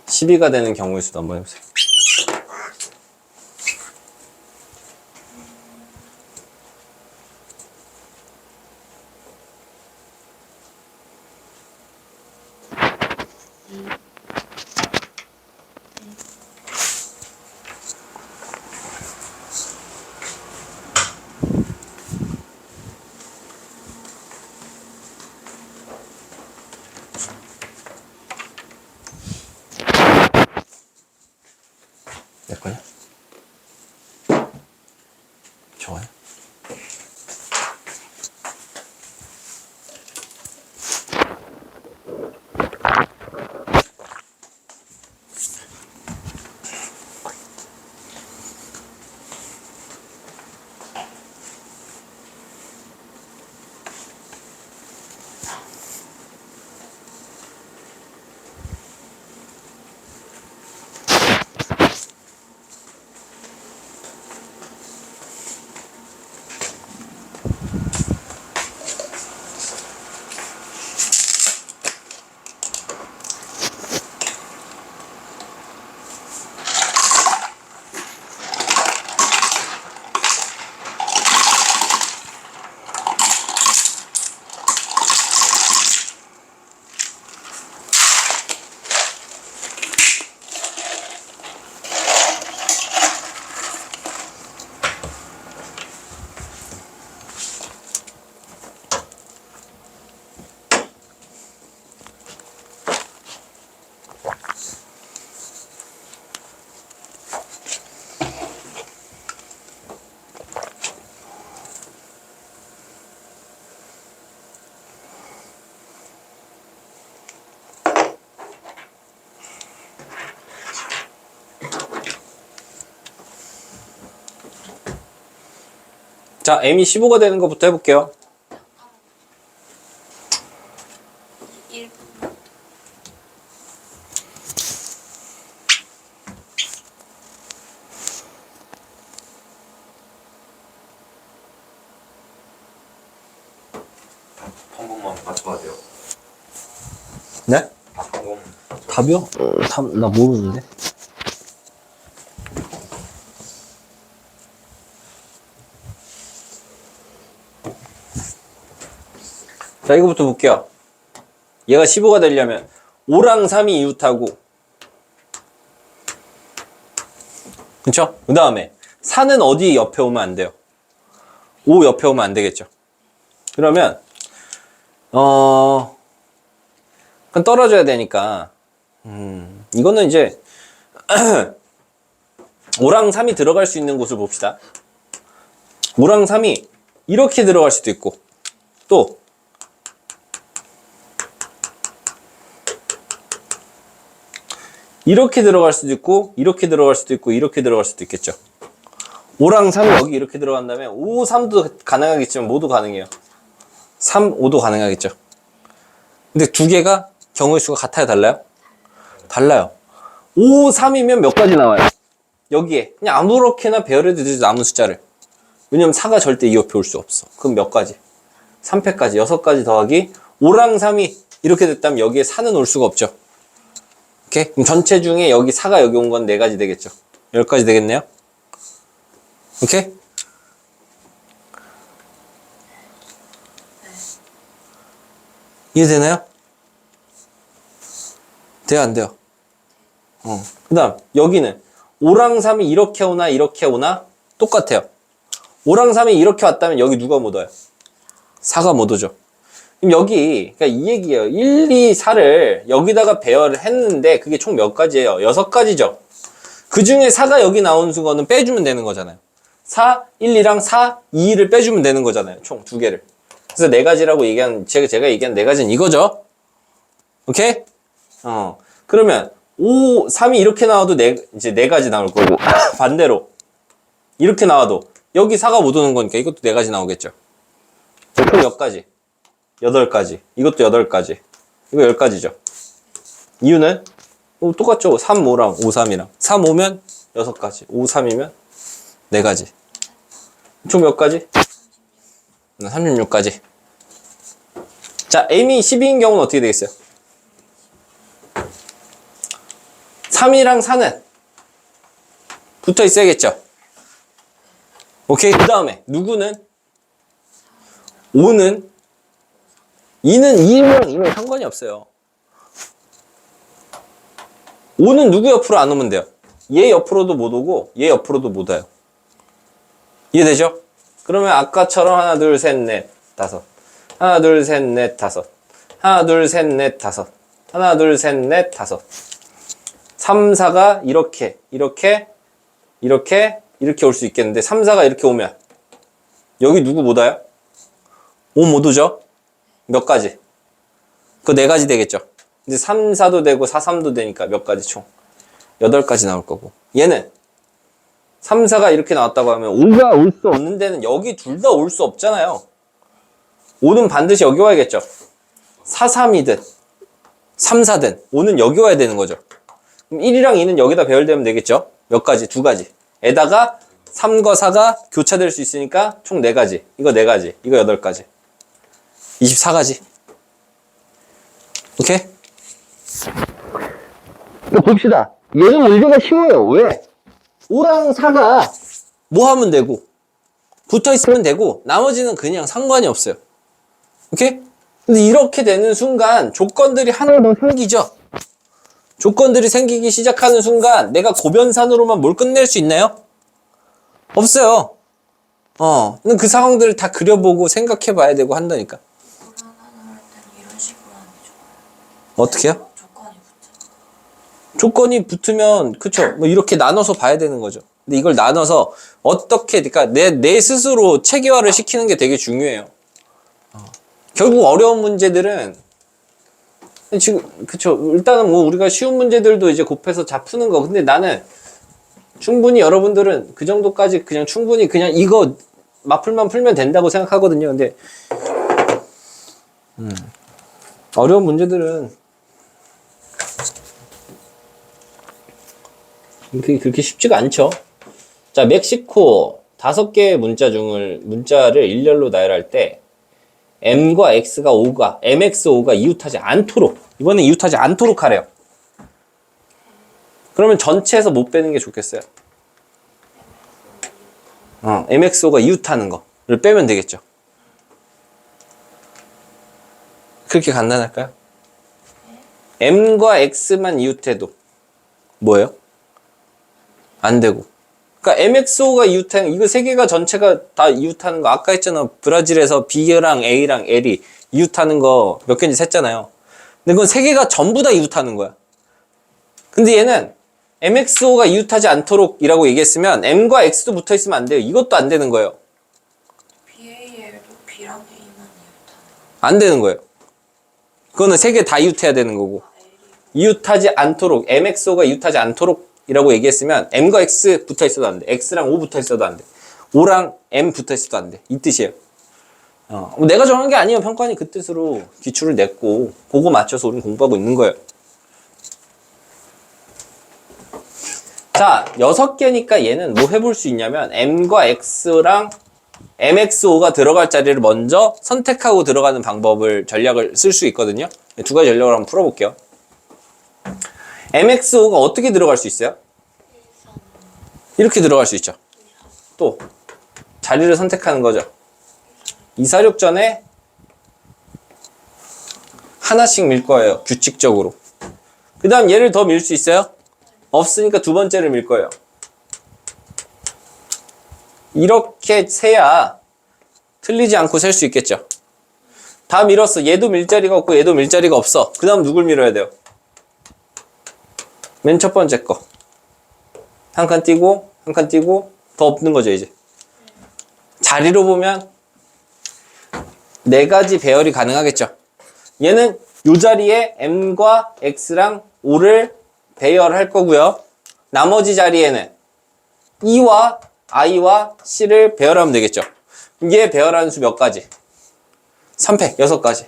12가 되는 경우의 수도 한번 해보세요. 내 거냐? 좋아요. 자, M이 15가 되는 것부터 해볼게요. 1. 한 번만 맞춰봐야 돼요. 네? 한 번. 답이요? 답, 나 모르는데. 자, 이거부터 볼게요. 얘가 15가 되려면 5랑 3이 이웃하고, 그쵸? 그 다음에 4는 어디 옆에 오면 안 돼요? 5 옆에 오면 안 되겠죠? 그러면 그럼 떨어져야 되니까 이거는 이제 5랑 3이 들어갈 수 있는 곳을 봅시다. 5랑 3이 이렇게 들어갈 수도 있고 또 이렇게 들어갈 수도 있고 이렇게 들어갈 수도 있고 이렇게 들어갈 수도 있겠죠. 5랑 3이 여기 이렇게 들어간다면 5, 3도 가능하겠지만 모두 가능해요. 3, 5도 가능하겠죠. 근데 두 개가 경우의 수가 같아요, 달라요? 달라요. 5, 3이면 몇 가지 나와요? 여기에 그냥 아무렇게나 배열해도 되죠, 남은 숫자를. 왜냐면 4가 절대 이 옆에 올 수 없어. 그럼 몇 가지? 3패까지, 6가지 더하기 5랑 3이 이렇게 됐다면 여기에 4는 올 수가 없죠. 오케이? 그럼 전체 중에 여기 4가 여기 온 건 4가지 되겠죠. 10가지 되겠네요. 오케이? 이해되나요? 돼요, 안 돼요? 그 다음 여기는 5랑 3이 이렇게 오나 이렇게 오나 똑같아요. 5랑 3이 이렇게 왔다면 여기 누가 못 와요? 4가 못 오죠. 그럼 여기 그러니까 이 얘기예요. 1, 2, 4를 여기다가 배열을 했는데 그게 총 몇 가지예요? 6가지죠. 그 중에 4가 여기 나온 수거는 빼주면 되는 거잖아요. 4, 1, 2랑 4, 2를 빼주면 되는 거잖아요. 총 2개를. 그래서 4가지라고 얘기한 제가 얘기한 4가지는 이거죠. 오케이? 그러면 5, 3이 이렇게 나와도 이제 4가지 나올 거고 반대로 이렇게 나와도 여기 4가 못 오는 거니까 이것도 4가지 나오겠죠. 총 몇 가지? 8가지. 이것도 8가지. 이거 10가지죠. 이유는 똑같죠. 3, 5랑 5, 3이랑 3, 5면 6가지. 5, 3이면 4가지. 총 몇 가지? 36가지. 자, m이 12인 경우는 어떻게 되겠어요? 3이랑 4는 붙어 있어야겠죠. 오케이. 그 다음에 누구는 5는 2는 2랑 상관이 없어요. 5는 누구 옆으로 안 오면 돼요? 얘 옆으로도 못 오고 얘 옆으로도 못 와요. 이해되죠? 그러면 아까처럼 하나 둘 셋 넷 다섯 하나 둘 셋 넷 다섯 하나 둘 셋 넷 다섯 하나 둘 셋 넷 다섯 3, 4가 이렇게 올 수 있겠는데 3, 4가 이렇게 오면 여기 누구 못 와요? 5 못 오죠? 몇 가지? 그 4가지 되겠죠? 근데 3, 4도 되고 4, 3도 되니까 몇 가지 총? 8가지 나올 거고 얘는 3, 4가 이렇게 나왔다고 하면 5가 올 수 없는 데는 여기 둘 다 올 수 없잖아요. 5는 반드시 여기 와야겠죠? 4, 3이든 3, 4든 5는 여기 와야 되는 거죠. 그럼 1이랑 2는 여기다 배열되면 되겠죠? 몇 가지? 2가지. 에다가 3과 4가 교차될 수 있으니까 총 4가지. 이거 4가지. 이거 8가지. 24가지. 오케이? 봅시다. 얘는 문제가 쉬워요. 왜? 5랑 4가 뭐 하면 되고 붙어 있으면 되고 나머지는 그냥 상관이 없어요. 오케이? 근데 이렇게 되는 순간 조건들이 하나 더 생기죠? 조건들이 생기기 시작하는 순간 내가 고변산으로만 뭘 끝낼 수 있나요? 없어요. 근데 그 상황들을 다 그려보고 생각해 봐야 되고 한다니까. 불안하다 할 때는 이런 식으로 하는 게 좋아요. 어떻게요? 조건이 붙죠. 조건이 붙으면 그쵸? 뭐 이렇게 나눠서 봐야 되는 거죠. 근데 이걸 나눠서 어떻게 그러니까 내 스스로 체계화를 시키는 게 되게 중요해요. 결국 어려운 문제들은 지금 그쵸? 일단은 뭐 우리가 쉬운 문제들도 이제 곱해서 자 푸는 거. 근데 나는 충분히 여러분들은 그 정도까지 그냥 충분히 그냥 이거 맞풀만 풀면 된다고 생각하거든요. 근데 어려운 문제들은 그렇게 쉽지가 않죠. 자, 멕시코 5개의 문자를 일렬로 나열할 때 m과 x가 5가 mx5가 이웃하지 않도록 이번엔 이웃하지 않도록 하래요. 그러면 전체에서 못 빼는 게 좋겠어요. mx5가 이웃하는 거를 빼면 되겠죠. 그렇게 간단할까요? m과 x만 이웃해도 뭐예요? 안 되고. 그러니까 MXO가 이웃하는 이거 세 개가 전체가 다 이웃하는 거 아까 했잖아. 브라질에서 B랑 A랑 L이 이웃하는 거 몇 개인지 셌잖아요. 근데 그건 세 개가 전부 다 이웃하는 거야. 근데 얘는 MXO가 이웃하지 않도록이라고 얘기했으면 M과 X도 붙어 있으면 안 돼요. 이것도 안 되는 거예요. BAL도 B랑 A만 이웃하는. 안 되는 거예요. 그거는 세 개 다 이웃해야 되는 거고. 이웃하지 않도록 MXO가 이웃하지 않도록 이라고 얘기했으면 m과 x 붙어 있어도 안 돼. x랑 5 붙어 있어도 안 돼. 5랑 m 붙어 있어도 안 돼. 이 뜻이에요. 내가 정한 게 아니에요. 평가원이 그 뜻으로 기출을 냈고 그거 맞춰서 우리는 공부하고 있는 거예요. 자, 6개니까 얘는 뭐 해볼 수 있냐면 m과 x랑 mxo가 들어갈 자리를 먼저 선택하고 들어가는 방법을 전략을 쓸 수 있거든요. 두 가지 전략을 한번 풀어볼게요. mxo가 어떻게 들어갈 수 있어요? 이렇게 들어갈 수 있죠. 또 자리를 선택하는 거죠. 246전에 하나씩 밀 거예요. 규칙적으로. 그 다음 얘를 더 밀 수 있어요? 없으니까 두 번째를 밀 거예요. 이렇게 세야 틀리지 않고 셀 수 있겠죠. 다 밀었어. 얘도 밀 자리가 없고 얘도 밀 자리가 없어. 그 다음 누굴 밀어야 돼요? 맨 첫 번째 거. 한 칸 띄고 한 칸 띄고 더 없는 거죠 이제. 자리로 보면 4가지 배열이 가능하겠죠. 얘는 이 자리에 m과 x랑 o를 배열할 거고요. 나머지 자리에는 e와 i와 c를 배열하면 되겠죠. 얘 배열하는 수 몇 가지? 3팩 6가지.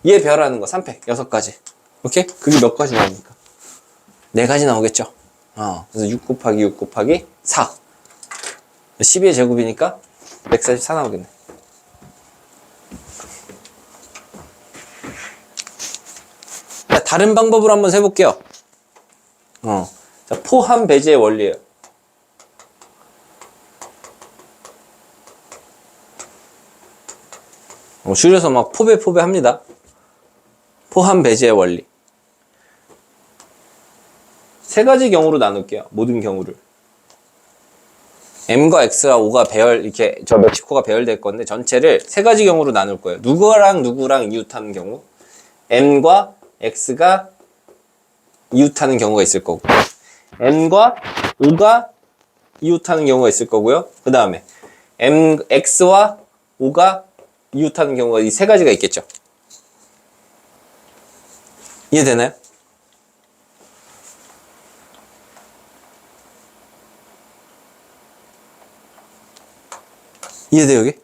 얘 배열하는 거 3팩 6가지. 오케이? 그게 몇 가지 나옵니까? 4가지 나오겠죠. 그래서 6 곱하기 6 곱하기 4. 12의 제곱이니까 144 나오겠네. 자, 다른 방법으로 한번 해볼게요. 자, 포함 배제의 원리예요. 줄여서 막 포배 합니다. 포함 배제의 원리. 3가지 경우로 나눌게요. 모든 경우를. m과 x와 o가 배열, 이렇게 저 멕시코가 배열될 건데 전체를 3가지 경우로 나눌 거예요. 누구랑 누구랑 이웃하는 경우, m과 x가 이웃하는 경우가 있을 거고, m과 o가 이웃하는 경우가 있을 거고요. 그 다음에 x와 o가 이웃하는 경우가 이 3가지가 있겠죠. 이해되나요? 이해돼요, 여기?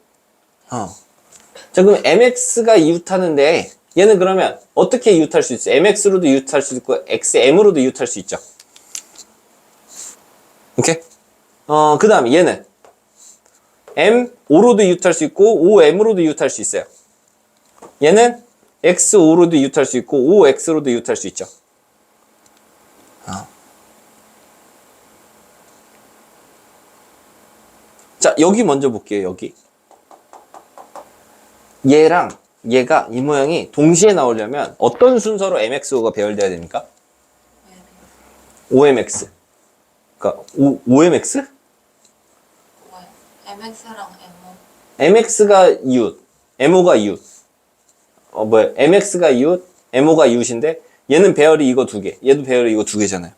자, 그럼 mx가 이웃하는데 얘는 그러면 어떻게 이웃할 수 있어요? mx로도 이웃할 수 있고 xm으로도 이웃할 수 있죠. 오케이? 그 다음에 얘는 m5로도 이웃할 수 있고 5m으로도 이웃할 수 있어요. 얘는 x5로도 이웃할 수 있고 5x로도 이웃할 수 있죠. 자, 여기 먼저 볼게요. 여기 얘랑 얘가 이 모양이 동시에 나오려면 어떤 순서로 mxo가 배열돼야 됩니까? omx. 그러니까 omx? mx랑 mo. mx가 이웃, mo가 이웃. mx가 이웃, mo가 이웃인데 얘는 배열이 이거 2개, 얘도 배열이 이거 2개잖아요.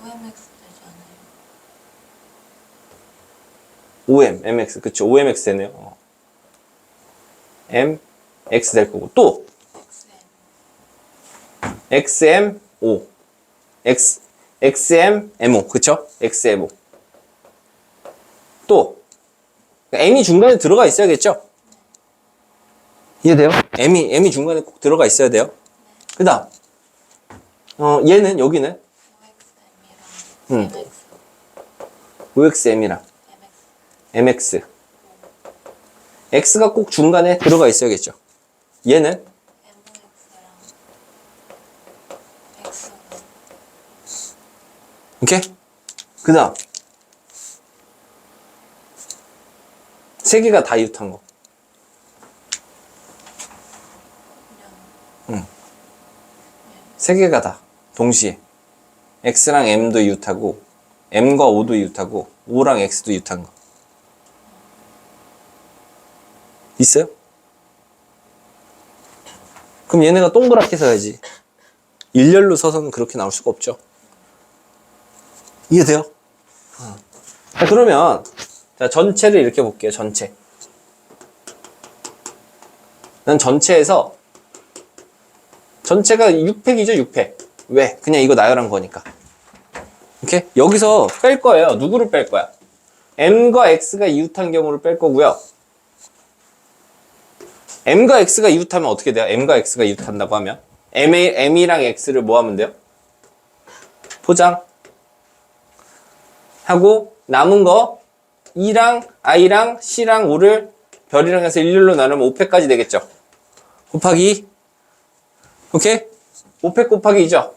omx 되잖아요. mx, 그쵸. omx 되네요. m, x 될 거고. 또 xm, o. xm, mo. 그쵸? xmo. 또 m이 중간에 들어가 있어야겠죠? 이해돼요? m이 중간에 꼭 들어가 있어야 돼요. 그 다음 얘는 여기는 omxm이랑 oxm이랑 mx. x가 꼭 중간에 들어가 있어야겠죠. 얘는 mox랑 x랑 오케이? 그 다음 3개가 다 이웃한 거. 그냥 3개가 다 동시에 x랑 m도 이웃하고 m과 o도 이웃하고 o랑 x도 이웃한 거 있어요? 그럼 얘네가 동그랗게 서야지. 일렬로 서서는 그렇게 나올 수가 없죠. 이해돼요? 자, 그러면 자, 전체를 이렇게 볼게요. 전체. 난 전체에서 전체가 6팩이죠. 6팩. 왜? 그냥 이거 나열한 거니까. 오케이? 여기서 뺄 거예요. 누구를 뺄 거야? m과 x가 이웃한 경우를 뺄 거고요. m과 x가 이웃하면 어떻게 돼요? m과 x가 이웃한다고 하면 m이랑 x를 뭐 하면 돼요? 포장 하고 남은 거 E랑 I랑 C랑 O를 별이랑 해서 일렬로 나누면 5팩까지 되겠죠. 곱하기 오케이? 5팩 곱하기 2죠.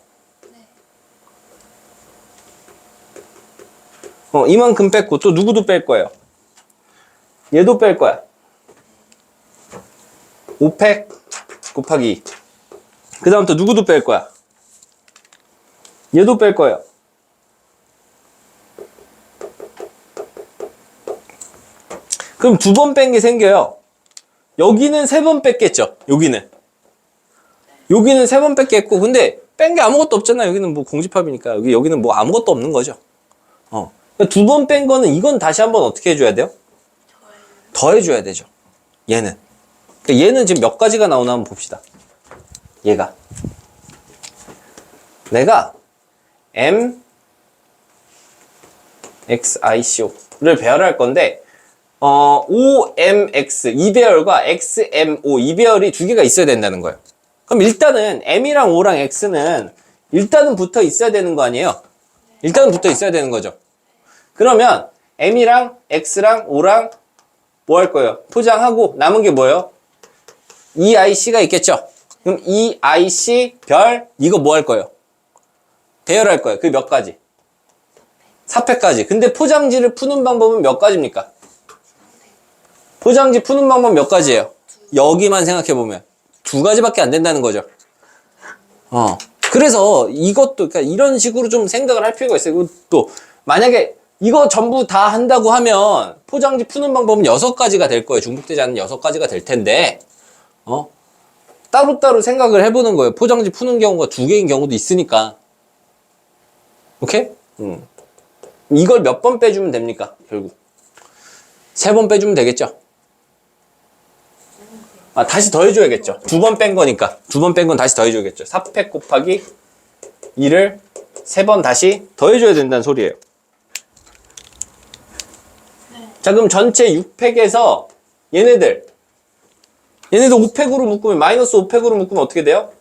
이만큼 뺐고 또 누구도 뺄 거예요. 얘도 뺄 거야. 5팩 곱하기 2. 그 다음 또 누구도 뺄 거야. 얘도 뺄 거예요. 그럼 2번 뺀 게 생겨요. 여기는 3번 뺐겠죠. 여기는 3번 뺐겠고, 근데 뺀 게 아무것도 없잖아. 여기는 뭐 공집합이니까 여기는 뭐 아무것도 없는 거죠. 그러니까 2번 뺀 거는 이건 다시 한번 어떻게 해줘야 돼요? 더해줘야 되죠. 얘는. 그러니까 얘는 지금 몇 가지가 나오나 한번 봅시다. 얘가 내가 M X I C O를 배열할 건데 OMX 2배열과 XMO 2배열이 두 개가 있어야 된다는 거예요. 그럼 일단은 M이랑 O랑 X는 일단은 붙어 있어야 되는 거 아니에요? 일단은 붙어 있어야 되는 거죠. 그러면 M이랑 X랑 O랑 뭐 할 거예요? 포장하고 남은 게 뭐예요? EIC가 있겠죠? 그럼 EIC 별 이거 뭐 할 거예요? 배열할 거예요. 그 몇 가지? 4팩까지. 근데 포장지를 푸는 방법은 몇 가지입니까? 포장지 푸는 방법 몇 가지예요? 여기만 생각해보면 2가지밖에 안 된다는 거죠. 그래서 이것도 그러니까 이런 식으로 좀 생각을 할 필요가 있어요. 또 만약에 이거 전부 다 한다고 하면 포장지 푸는 방법은 6가지가 될 거예요. 중복되지 않는 6가지가 될 텐데 따로따로 생각을 해보는 거예요. 포장지 푸는 경우가 2개인 경우도 있으니까. 오케이? 이걸 몇 번 빼주면 됩니까? 결국 3번 빼주면 되겠죠? 다시 더해줘야겠죠. 2번 뺀 거니까 2번 뺀 건 다시 더해줘야겠죠. 4팩 곱하기 2를 3번 다시 더해줘야 된다는 소리예요. 자, 그럼 전체 6팩에서 얘네들 5팩으로 묶으면 마이너스 5팩으로 묶으면 어떻게 돼요?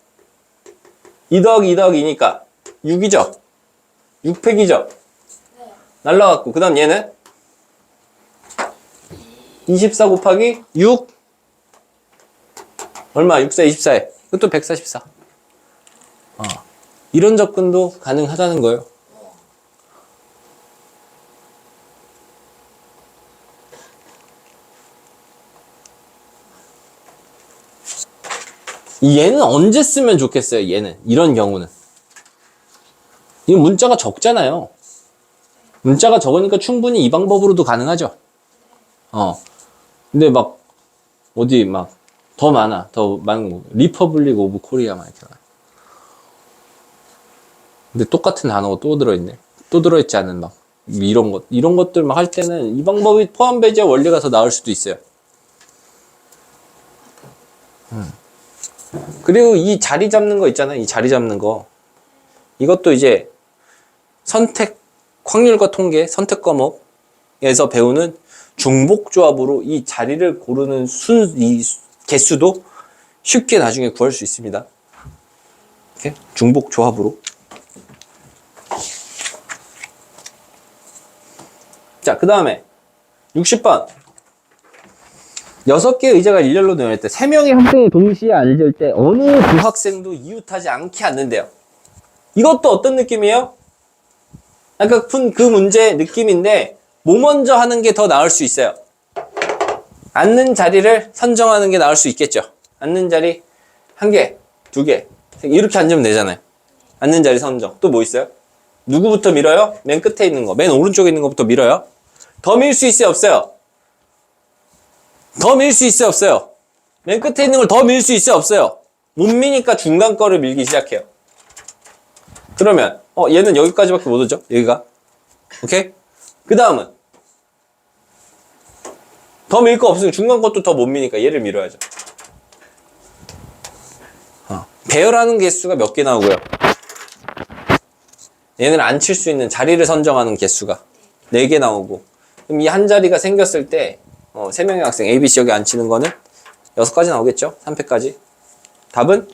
2 더하기 2 더하기 2니까 6이죠? 6팩이죠? 날라갔고 그 다음 얘는 24 곱하기 6 얼마? 6, 4, 24에 이것도 144. 이런 접근도 가능하다는 거예요. 얘는 언제 쓰면 좋겠어요? 얘는 이런 경우는 이 문자가 적잖아요. 문자가 적으니까 충분히 이 방법으로도 가능하죠. 근데 막 어디 막 더 많아, 더 많은 거 리퍼블릭 오브 코리아 막 이렇게. 근데 똑같은 단어가 또 들어있네. 또 들어있지 않은 막 이런 것들 막 할 때는 이 방법이 포함 배제와 원리가 더 나을 수도 있어요. 그리고 이 자리 잡는 거 있잖아요. 이 자리 잡는 거. 이것도 이제 선택, 확률과 통계, 선택 과목에서 배우는 중복 조합으로 이 자리를 고르는 이 개수도 쉽게 나중에 구할 수 있습니다. 이렇게 중복 조합으로. 자, 그 다음에 60번. 6개의 의자가 일렬로 놓여 있을 때 3명의 학생이 동시에 앉을 때 어느 두 학생도 이웃하지 않게 앉는데요. 이것도 어떤 느낌이에요? 아까 푼 그 문제 느낌인데 뭐 먼저 하는 게 더 나을 수 있어요? 앉는 자리를 선정하는 게 나을 수 있겠죠. 앉는 자리 1개, 2개 이렇게 앉으면 되잖아요. 앉는 자리 선정. 또 뭐 있어요? 누구부터 밀어요? 맨 끝에 있는 거, 맨 오른쪽에 있는 것부터 밀어요. 더 밀 수 있어요? 없어요? 더 밀 수 있어요? 없어요? 맨 끝에 있는 걸 더 밀 수 있어요? 없어요? 못 미니까 중간 거를 밀기 시작해요. 그러면 얘는 여기까지밖에 못 오죠? 여기가. 오케이? 그 다음은 더 밀 거 없으면 중간 것도 더 못 미니까 얘를 밀어야죠. 배열하는 개수가 몇 개 나오고요. 얘는 앉힐 수 있는 자리를 선정하는 개수가 4개 나오고 그럼 이 한 자리가 생겼을 때 3명의 학생 A, B, C 여기 앉히는 거는 6가지 나오겠죠? 3패까지. 답은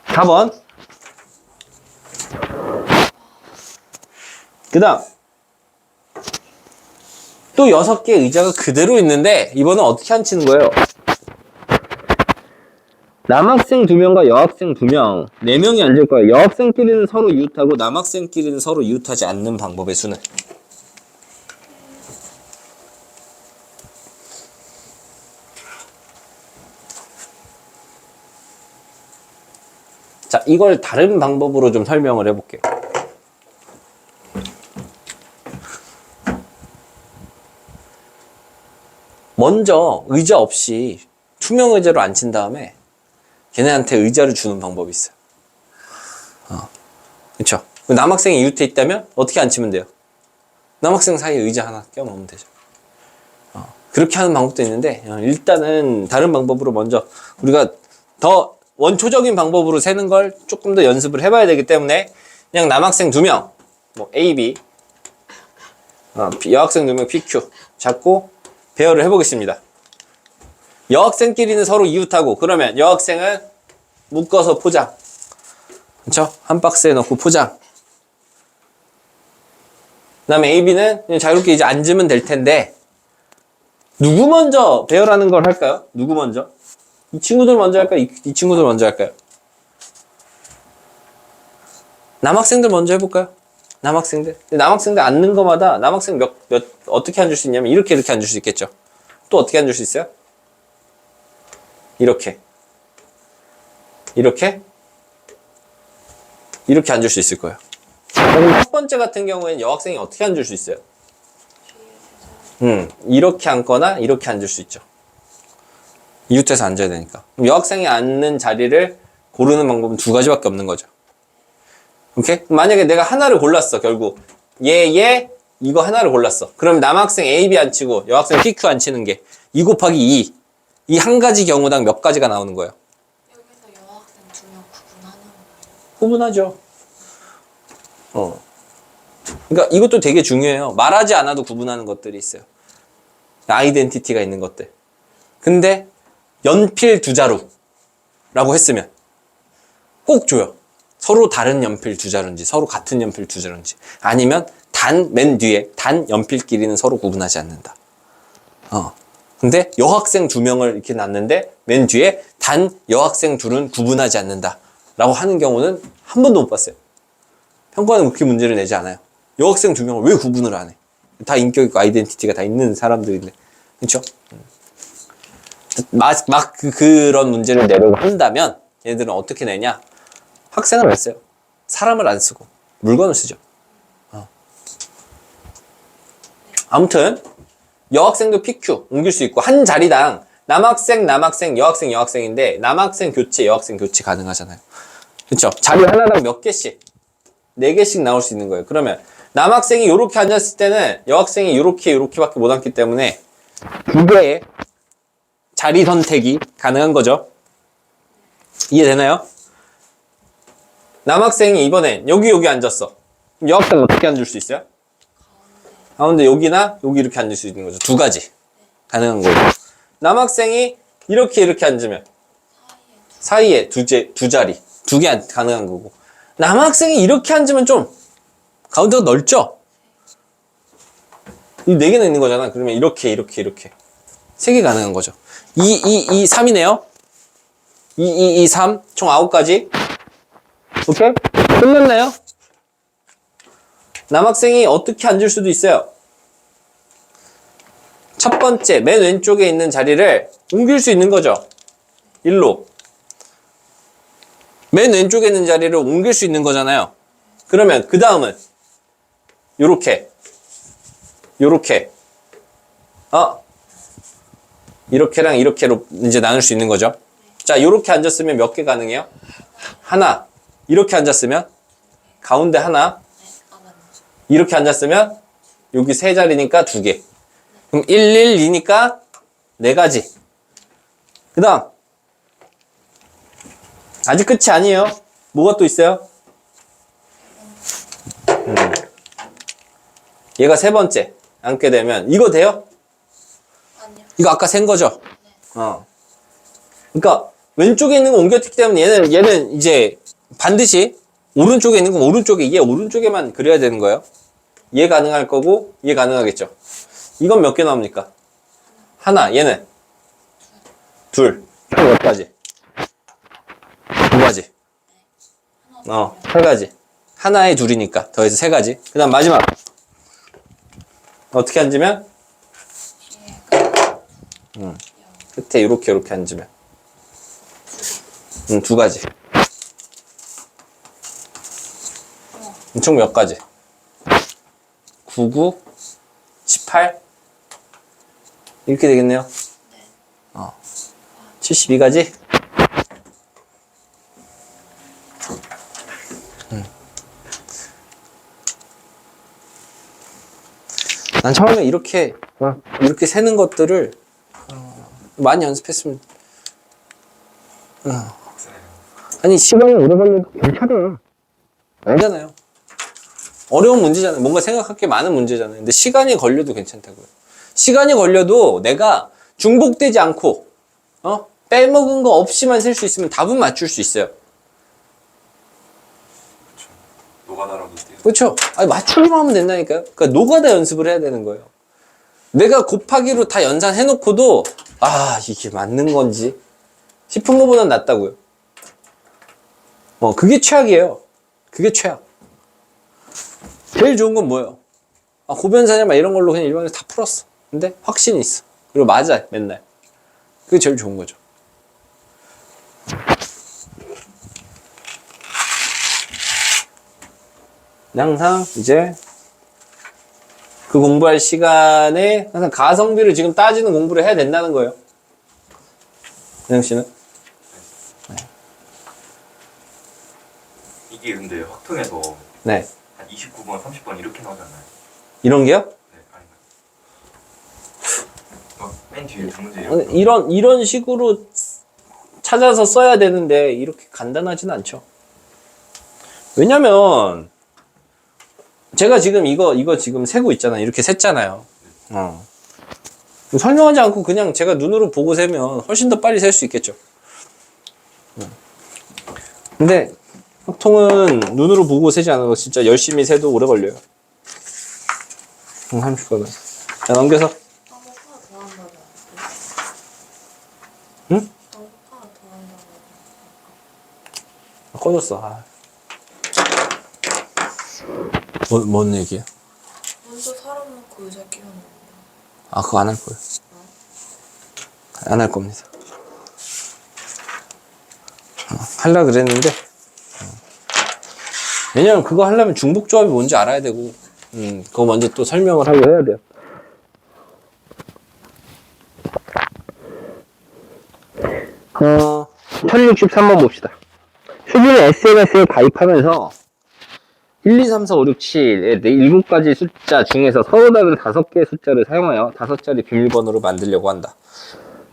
4번. 그 다음 또 6개의 의자가 그대로 있는데 이번엔 어떻게 앉히는 거예요? 남학생 2명과 여학생 2명, 4명이 앉을 거예요. 여학생끼리는 서로 이웃하고 남학생끼리는 서로 이웃하지 않는 방법의 수는? 자, 이걸 다른 방법으로 좀 설명을 해볼게요. 먼저 의자 없이 투명 의자로 앉힌 다음에 걔네한테 의자를 주는 방법이 있어요. 그쵸? 남학생이 이웃에 있다면 어떻게 앉히면 돼요? 남학생 사이에 의자 하나 껴놓으면 되죠. 그렇게 하는 방법도 있는데 일단은 다른 방법으로 먼저 우리가 더 원초적인 방법으로 세는 걸 조금 더 연습을 해봐야 되기 때문에 그냥 남학생 2명 뭐 A, B 여학생 2명 PQ 잡고 배열을 해보겠습니다. 여학생끼리는 서로 이웃하고 그러면 여학생은 묶어서 포장, 그쵸? 한 박스에 넣고 포장. 그 다음에 A, B는 그냥 자유롭게 이제 앉으면 될 텐데 누구 먼저 배열하는 걸 할까요? 누구 먼저? 이 친구들 먼저 할까요? 이 친구들 먼저 할까요? 남학생들 먼저 해볼까요? 남학생들. 남학생들 앉는 거마다 남학생 어떻게 앉을 수 있냐면 이렇게 앉을 수 있겠죠. 또 어떻게 앉을 수 있어요? 이렇게 앉을 수 있을 거예요. 그럼 첫 번째 같은 경우에는 여학생이 어떻게 앉을 수 있어요? 이렇게 앉거나 이렇게 앉을 수 있죠. 이웃해서 앉아야 되니까. 그럼 여학생이 앉는 자리를 고르는 방법은 2가지밖에 없는 거죠. 오케이? 만약에 내가 하나를 골랐어, 결국. 얘, 이거 하나를 골랐어. 그럼 남학생 A, B 앉히고 여학생 PQ 앉히는 게 2 곱하기 2. 이 한 가지 경우당 몇 가지가 나오는 거예요? 여기서 여학생 2명 구분하는 거예요? 구분하죠. 그러니까 이것도 되게 중요해요. 말하지 않아도 구분하는 것들이 있어요. 아이덴티티가 있는 것들. 근데 연필 2자루라고 했으면 꼭 줘요. 서로 다른 연필 2자루인지 서로 같은 연필 2자루인지 아니면 맨 뒤에 단 연필끼리는 서로 구분하지 않는다. 근데 여학생 2명을 이렇게 놨는데 맨 뒤에 단 여학생 둘은 구분하지 않는다 라고 하는 경우는 한 번도 못 봤어요. 평가는 그렇게 문제를 내지 않아요. 여학생 2명을 왜 구분을 안 해? 다 인격 있고 아이덴티티가 다 있는 사람들인데. 그쵸? 그런 문제를 내려고 한다면 얘들은 어떻게 내냐? 학생을 안 써요. 사람을 안 쓰고 물건을 쓰죠. 아무튼 여학생도 PQ 옮길 수 있고 한 자리당 남학생, 여학생인데 남학생 교체, 여학생 교체 가능하잖아요. 그쵸? 자리 하나당 몇 개씩? 4개씩 나올 수 있는 거예요. 그러면 남학생이 이렇게 앉았을 때는 여학생이 이렇게밖에 못 앉기 때문에 2개의 자리 선택이 가능한 거죠. 이해되나요? 남학생이 이번엔 여기 앉았어. 여학생 어떻게 앉을 수 있어요? 가운데 여기나 여기 이렇게 앉을 수 있는 거죠. 2가지 가능한 거죠. 남학생이 이렇게 앉으면 사이에 두 자리 2개 가능한 거고 남학생이 이렇게 앉으면 좀 가운데가 넓죠? 이 4개나 있는 거잖아. 그러면 이렇게 3개 가능한 거죠. 3이네요. 3 총 9가지. 오케이? 끝났나요? 남학생이 어떻게 앉을 수도 있어요. 첫 번째 맨 왼쪽에 있는 자리를 옮길 수 있는 거죠. 일로 맨 왼쪽에 있는 자리를 옮길 수 있는 거잖아요. 그러면 그 다음은 요렇게랑 이렇게로 이제 나눌 수 있는 거죠. 자, 요렇게 앉았으면 몇 개 가능해요? 하나. 이렇게 앉았으면 가운데 하나. 이렇게 앉았으면 여기 3자리니까 2개. 그럼 1, 2니까 4가지. 그 다음 아직 끝이 아니에요. 뭐가 또 있어요? 얘가 3번째. 앉게 되면 이거 돼요? 아니요. 이거 아까 센 거죠? 그러니까 왼쪽에 있는 거 옮겼기 때문에 얘는 이제 반드시 오른쪽에 있는 건 오른쪽에, 얘 오른쪽에만 그려야 되는 거예요. 얘 가능할 거고 얘 가능하겠죠. 이건 몇 개 나옵니까? 하나. 얘는 둘. 총 몇 가지? 두 가지. 세 가지. 하나에 둘이니까 더해서 세 가지. 그 다음 마지막. 어떻게 앉으면? 끝에 이렇게 앉으면. 두 가지. 총 몇 가지? 9, 9, 18? 이렇게 되겠네요. 72가지? 난 처음에 이렇게 세는 것들을 많이 연습했으면 아니 시간이 오래 걸려도 괜찮아. 알잖아요. 어려운 문제잖아요. 뭔가 생각할 게 많은 문제잖아요. 근데 시간이 걸려도 괜찮다고요. 시간이 걸려도 내가 중복되지 않고 빼먹은 거 없이만 셀 수 있으면 답은 맞출 수 있어요. 그렇죠. 노가다라고 돼요. 그렇죠. 아니, 맞추기만 하면 된다니까요. 그러니까 노가다 연습을 해야 되는 거예요. 내가 곱하기로 다 연산해놓고도 이게 맞는 건지 싶은 것보단 낫다고요. 그게 최악이에요. 그게 최악. 제일 좋은 건 뭐예요? 고변사냐 막 이런 걸로 그냥 일반에서 다 풀었어. 근데 확신이 있어. 그리고 맞아 맨날. 그게 제일 좋은 거죠. 항상 이제 그 공부할 시간에 항상 가성비를 지금 따지는 공부를 해야 된다는 거예요. 은영 씨는? 이게 근데 확통에서 네. 한 29번, 30번 이렇게 나오잖아요. 이런 게요? 네, 아닌가요? 맨 뒤에 두 문제 이렇게. 이런 식으로 찾아서 써야 되는데 이렇게 간단하진 않죠. 왜냐면 제가 지금 이거 지금 세고 있잖아요. 이렇게 셌잖아요. 설명하지 않고 그냥 제가 눈으로 보고 세면 훨씬 더 빨리 셀 수 있겠죠. 근데 확통은 눈으로 보고 세지 않아도 진짜 열심히 세도 오래 걸려요. 30번은. 자, 넘겨서. 한국 하나 더 한다고. 응? 한국 하나 더 한다고. 꺼졌어. 뭔 얘기야? 먼저 사람 놓고 의자 끼워놓는 그거 안 할 거예요. 안 할 겁니다. 하려고 그랬는데. 왜냐면 그거 하려면 중복조합이 뭔지 알아야 되고, 그거 먼저 또 설명을 하고 해야 돼요. 1063번 봅시다. 수준의 SNS에 가입하면서 1, 2, 3, 4, 5, 6, 7의 7가지 숫자 중에서 서로 다른 5개의 숫자를 사용하여 5자리 비밀번호를 만들려고 한다.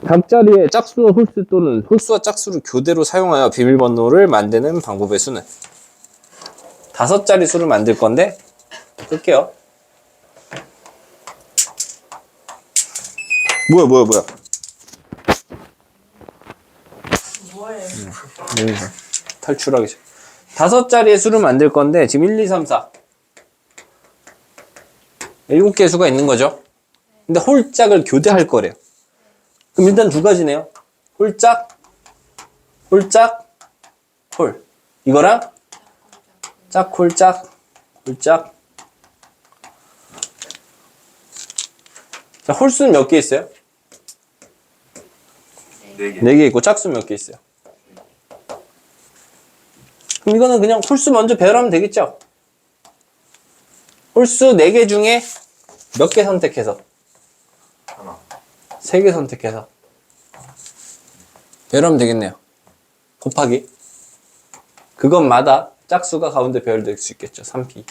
각자리의 짝수와 홀수 또는 홀수와 짝수를 교대로 사용하여 비밀번호를 만드는 방법의 수는 5자리 수를 만들 건데 끌게요. 뭐야 뭐예요? 탈출하기 싫어. 5자리의 수를 만들 건데 지금 1, 2, 3, 4 7개의 수가 있는 거죠. 근데 홀짝을 교대할 거래요. 그럼 일단 두 가지네요. 홀짝, 홀짝, 홀. 이거랑 짝, 홀짝, 홀짝. 자, 홀수는 몇 개 있어요? 4개. 4개 있고 짝수는 몇 개 있어요? 그럼 이거는 그냥 홀수 먼저 배열하면 되겠죠? 홀수 4개 중에 몇 개 선택해서? 하나. 3개 선택해서 배열하면 되겠네요. 곱하기 그것마다 짝수가 가운데 배열될 수 있겠죠. 3p.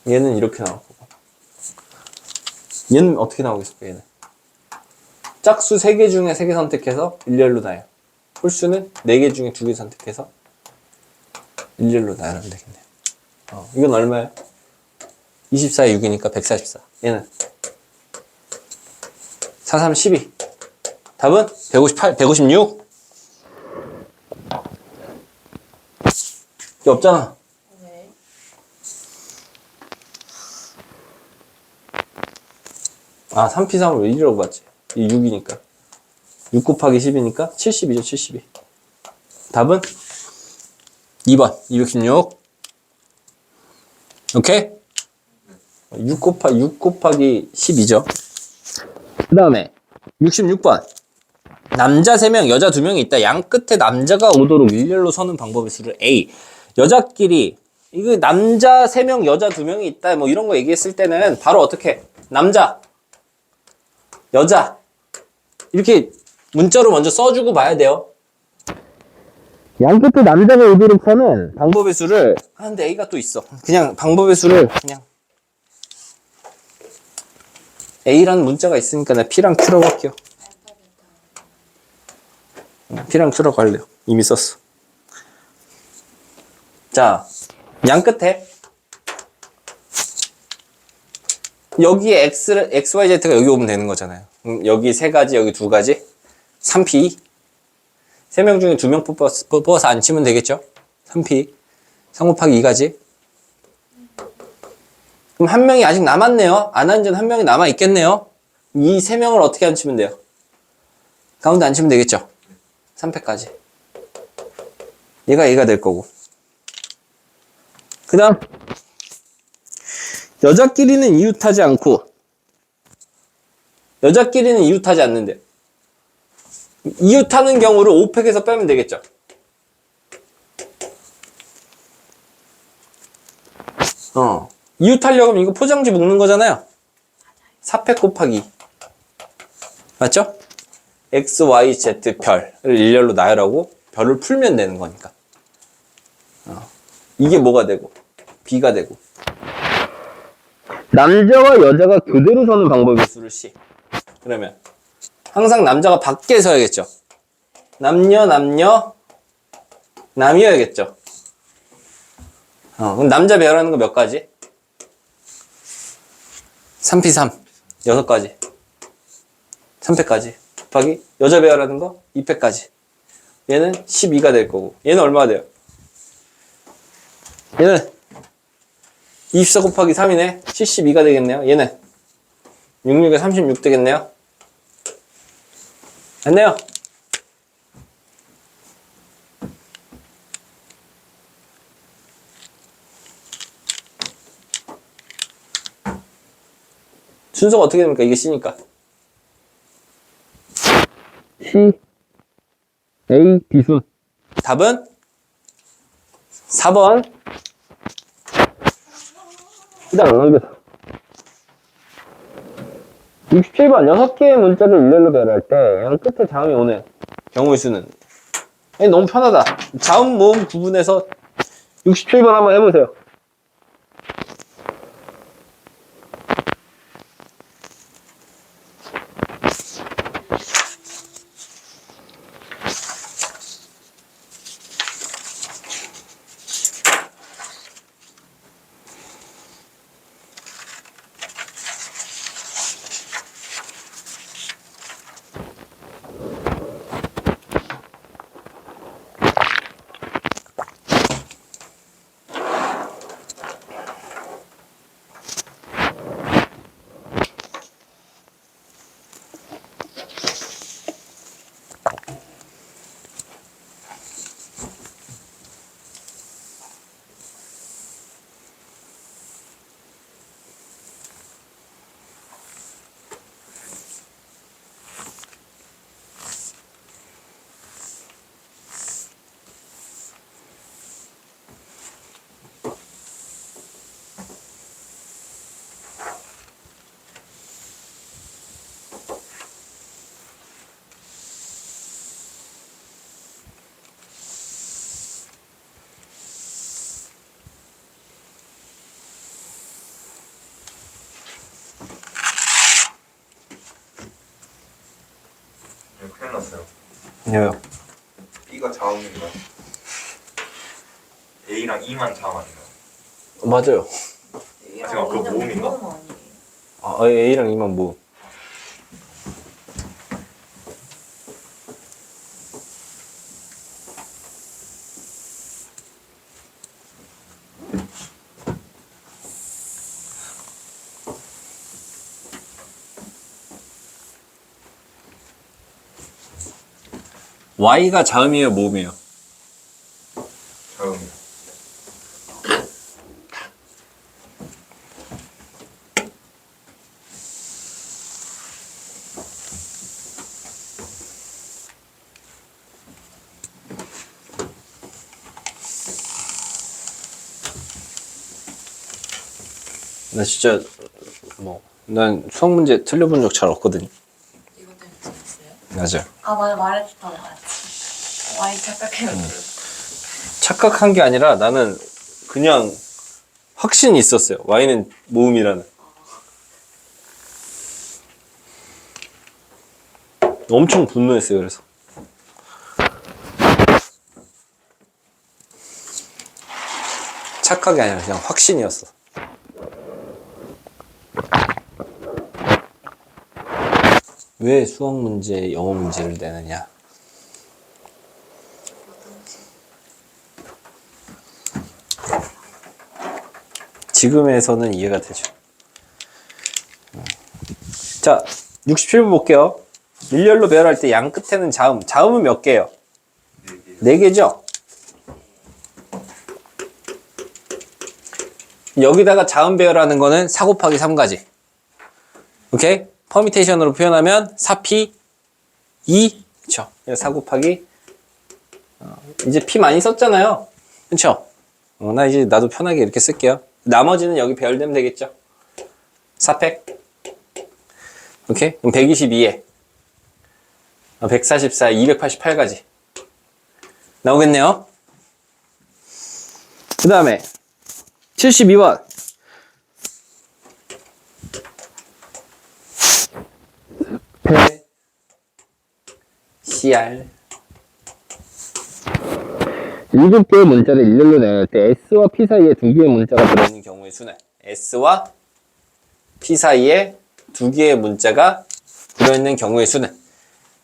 얘는 이렇게 나올 거고 얘는 어떻게 나오겠습니까? 얘는 짝수 3개 중에 3개 선택해서 일렬로 나요. 홀수는 4개 중에 2개 선택해서 일렬로 나열하면 되겠네요. 이건 얼마예요? 24에 6이니까 144. 얘는 4, 3, 12. 답은 158, 156. 이게 없잖아. 네. 아, 3P3을 왜 1이라고 봤지? 이 6이니까. 6 곱하기 10이니까 70이죠, 72. 답은 2번, 216. 오케이? 6 곱하기 12죠. 그 다음에 66번. 남자 3명, 여자 2명이 있다. 양 끝에 남자가 오도록 일렬로 서는 방법의 수를 A. 여자끼리, 이거 남자 3명, 여자 2명이 있다. 뭐 이런 거 얘기했을 때는 바로 어떻게? 남자, 여자. 이렇게 문자로 먼저 써주고 봐야 돼요. 양 끝에 남자가 오도록 서는 방법의 수를, 근데 A가 또 있어. 그냥 방법의 수를 그냥 A라는 문자가 있으니까 내가 P랑 Q라고 할게요. P랑 Q라고 할래요. 이미 썼어. 자, 양 끝에 여기에 X, Y, Z가 여기 오면 되는 거잖아요. 여기 3가지, 여기 2가지. 3P. 3명 중에 2명 뽑아서 안 치면 되겠죠? 3P. 3 곱하기 2가지. 그럼 1명이 아직 남았네요. 안 한 전 1명이 남아있겠네요. 이 3명을 어떻게 안 치면 돼요? 가운데 안 치면 되겠죠? 3패까지. 얘가 될 거고. 그 다음. 여자끼리는 이웃하지 않고, 여자끼리는 이웃하지 않는데, 이웃하는 경우를 5팩에서 빼면 되겠죠? 이웃하려고 하면 이거 포장지 묶는 거잖아요. 4팩 곱하기 2. 맞죠? X, Y, Z 별을 일렬로 나열하고 별을 풀면 되는 거니까. 이게 뭐가 되고, B가 되고. 남자와 여자가 교대로 서는 방법의 수를 C. 그러면 항상 남자가 밖에 서야겠죠. 남녀, 남이어야겠죠. 그럼 남자 배열하는 거 몇 가지? 3P3. 6가지. 3패까지. 곱하기 여자 배열하는 거 2패까지. 얘는 12가 될 거고. 얘는 얼마가 돼요? 얘는 24 곱하기 3이네. 72가 되겠네요. 얘는 66에 36 되겠네요. 됐네요. 순서가 어떻게 됩니까? 이게 C니까. C, A, B순. 답은 4번. 일단 안 넘겼어. 67번. 6개의 문자를 일렬로 배열할 때 양 끝에 자음이 오는 경우의 수는? 아니, 너무 편하다. 자음, 모음 구분해서 67번 한번 해보세요. 큰일 났어요. 왜요? B가 자음인가? A랑 E만 자음 아닌가요? 맞아요. 제가 제가 그 모음인가? 모음 아니에요? A랑 E만 모음. Y가 자음이에요, 모음이에요? 자음이요. 나 진짜 난 수학 문제 틀려본 적 잘 없거든요. 이거 때문에 재밌어요? 맞아요. 아 맞아 말했던 거 같아. 와이 착각해가지고. 착각한 게 아니라 나는 그냥 확신이 있었어요. Y는 모음이라는. 엄청 분노했어요. 그래서 착각이 아니라 그냥 확신이었어. 왜 수학 문제, 영어 문제를 내느냐? 지금에서는 이해가 되죠. 자, 67번 볼게요. 일렬로 배열할 때 양 끝에는 자음. 자음은 몇 개예요? 4개죠? 여기다가 자음 배열하는 거는 4 곱하기 3가지. 오케이? 퍼미테이션으로 표현하면 4p 2. 그쵸? 4 곱하기 이제 p 많이 썼잖아요. 그쵸? 나 이제 나도 편하게 이렇게 쓸게요. 나머지는 여기 배열되면 되겠죠? 4팩. 오케이? 그럼 122에 144, 288까지 나오겠네요. 그 다음에 72번 CR 7개의 문자를 일렬로 나열 때 S와 P 사이에 2개의 문자가 들어있는 경우의 수는 S와 P 사이에 2개의 문자가 들어있는 경우의 수는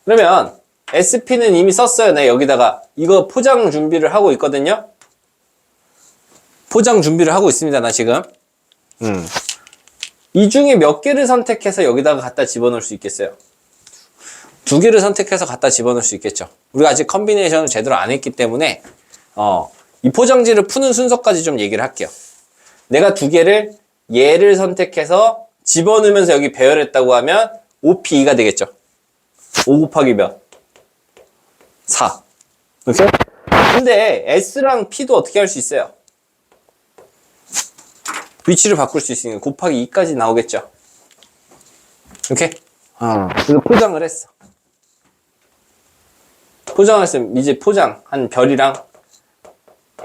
그러면 SP는 이미 썼어요. 네, 여기다가 이거 포장 준비를 하고 있거든요. 포장 준비를 하고 있습니다. 나 지금 이 중에 몇 개를 선택해서 여기다가 갖다 집어넣을 수 있겠어요? 2개를 선택해서 갖다 집어넣을 수 있겠죠. 우리가 아직 컨비네이션을 제대로 안 했기 때문에 이 포장지를 푸는 순서까지 좀 얘기를 할게요. 내가 2개를 얘를 선택해서 집어넣으면서 여기 배열했다고 하면 5P2가 되겠죠. 5 곱하기 몇? 4. 오케이? 근데 S랑 P도 어떻게 할 수 있어요? 위치를 바꿀 수 있으니까 곱하기 2까지 나오겠죠. 오케이? 그래서 포장을 했어. 포장을 했으면 이제 포장한 별이랑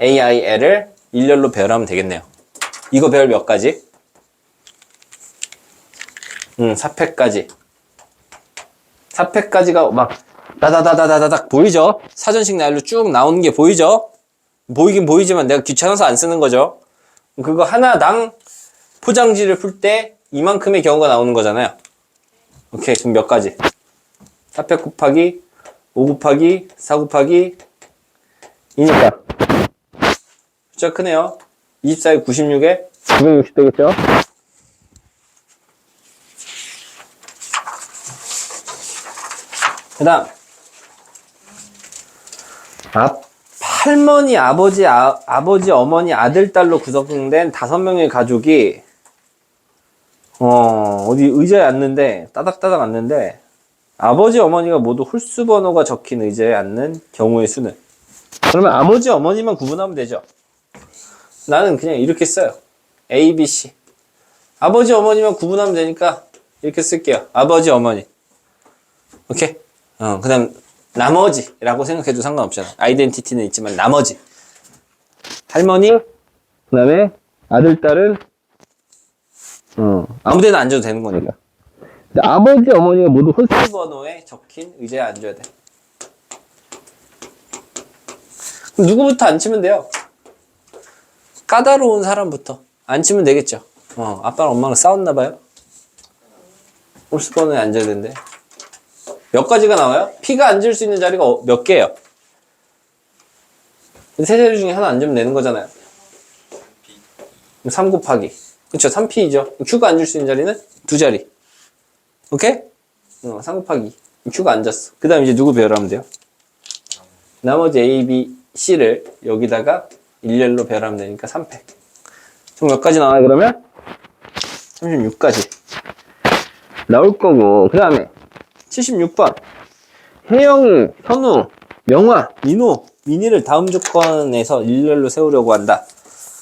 AIL을 일렬로 배열하면 되겠네요. 이거 배열 몇 가지? 4팩까지. 4팩까지가 막 다다다다다닥 보이죠? 사전식 나열로 쭉 나오는 게 보이죠? 보이긴 보이지만 내가 귀찮아서 안 쓰는 거죠. 그거 하나당 포장지를 풀 때 이만큼의 경우가 나오는 거잖아요. 오케이, 그럼 몇 가지? 4팩 곱하기 5 곱하기 4 곱하기 2니까 숫자 크네요. 24에 96에 960 되겠죠? 그 다음 할머니, 아버지, 아버지, 어머니, 아들, 딸로 구성된 5명의 가족이 어디 의자에 앉는데 따닥따닥 앉는데 아버지, 어머니가 모두 홀수 번호가 적힌 의자에 앉는 경우의 수는 그러면 아버지, 어머니만 구분하면 되죠. 나는 그냥 이렇게 써요. A, B, C 아버지, 어머니만 구분하면 되니까 이렇게 쓸게요. 아버지, 어머니 오케이? 그 다음 나머지라고 생각해도 상관없잖아. 아이덴티티는 있지만 나머지 할머니 그 다음에 아들, 딸은 아무데나 앉아도 되는 거니까. 아버지, 어머니가 모두 홀수 번호에 적힌 의자에 앉아야 돼. 그럼 누구부터 앉히면 돼요? 까다로운 사람부터 앉히면 되겠죠. 아빠랑 엄마랑 싸웠나봐요. 홀수번호에 앉아야 된대. 몇 가지가 나와요? P가 앉을 수 있는 자리가 몇 개예요? 세 자리 중에 하나 앉으면 되는 거잖아요. 3 곱하기. 그쵸, 3P이죠. Q가 앉을 수 있는 자리는 두 자리. 오케이? 3 곱하기. Q가 앉았어. 그 다음 이제 누구 배열하면 돼요? 나머지 A, B, C를 여기다가 일렬로 배열하면 되니까 3패. 총 몇 가지 나와요, 그러면? 36가지. 나올 거고. 그 다음에 76번. 혜영이, 현우, 명화, 민호, 민희를 다음 조건에서 일렬로 세우려고 한다.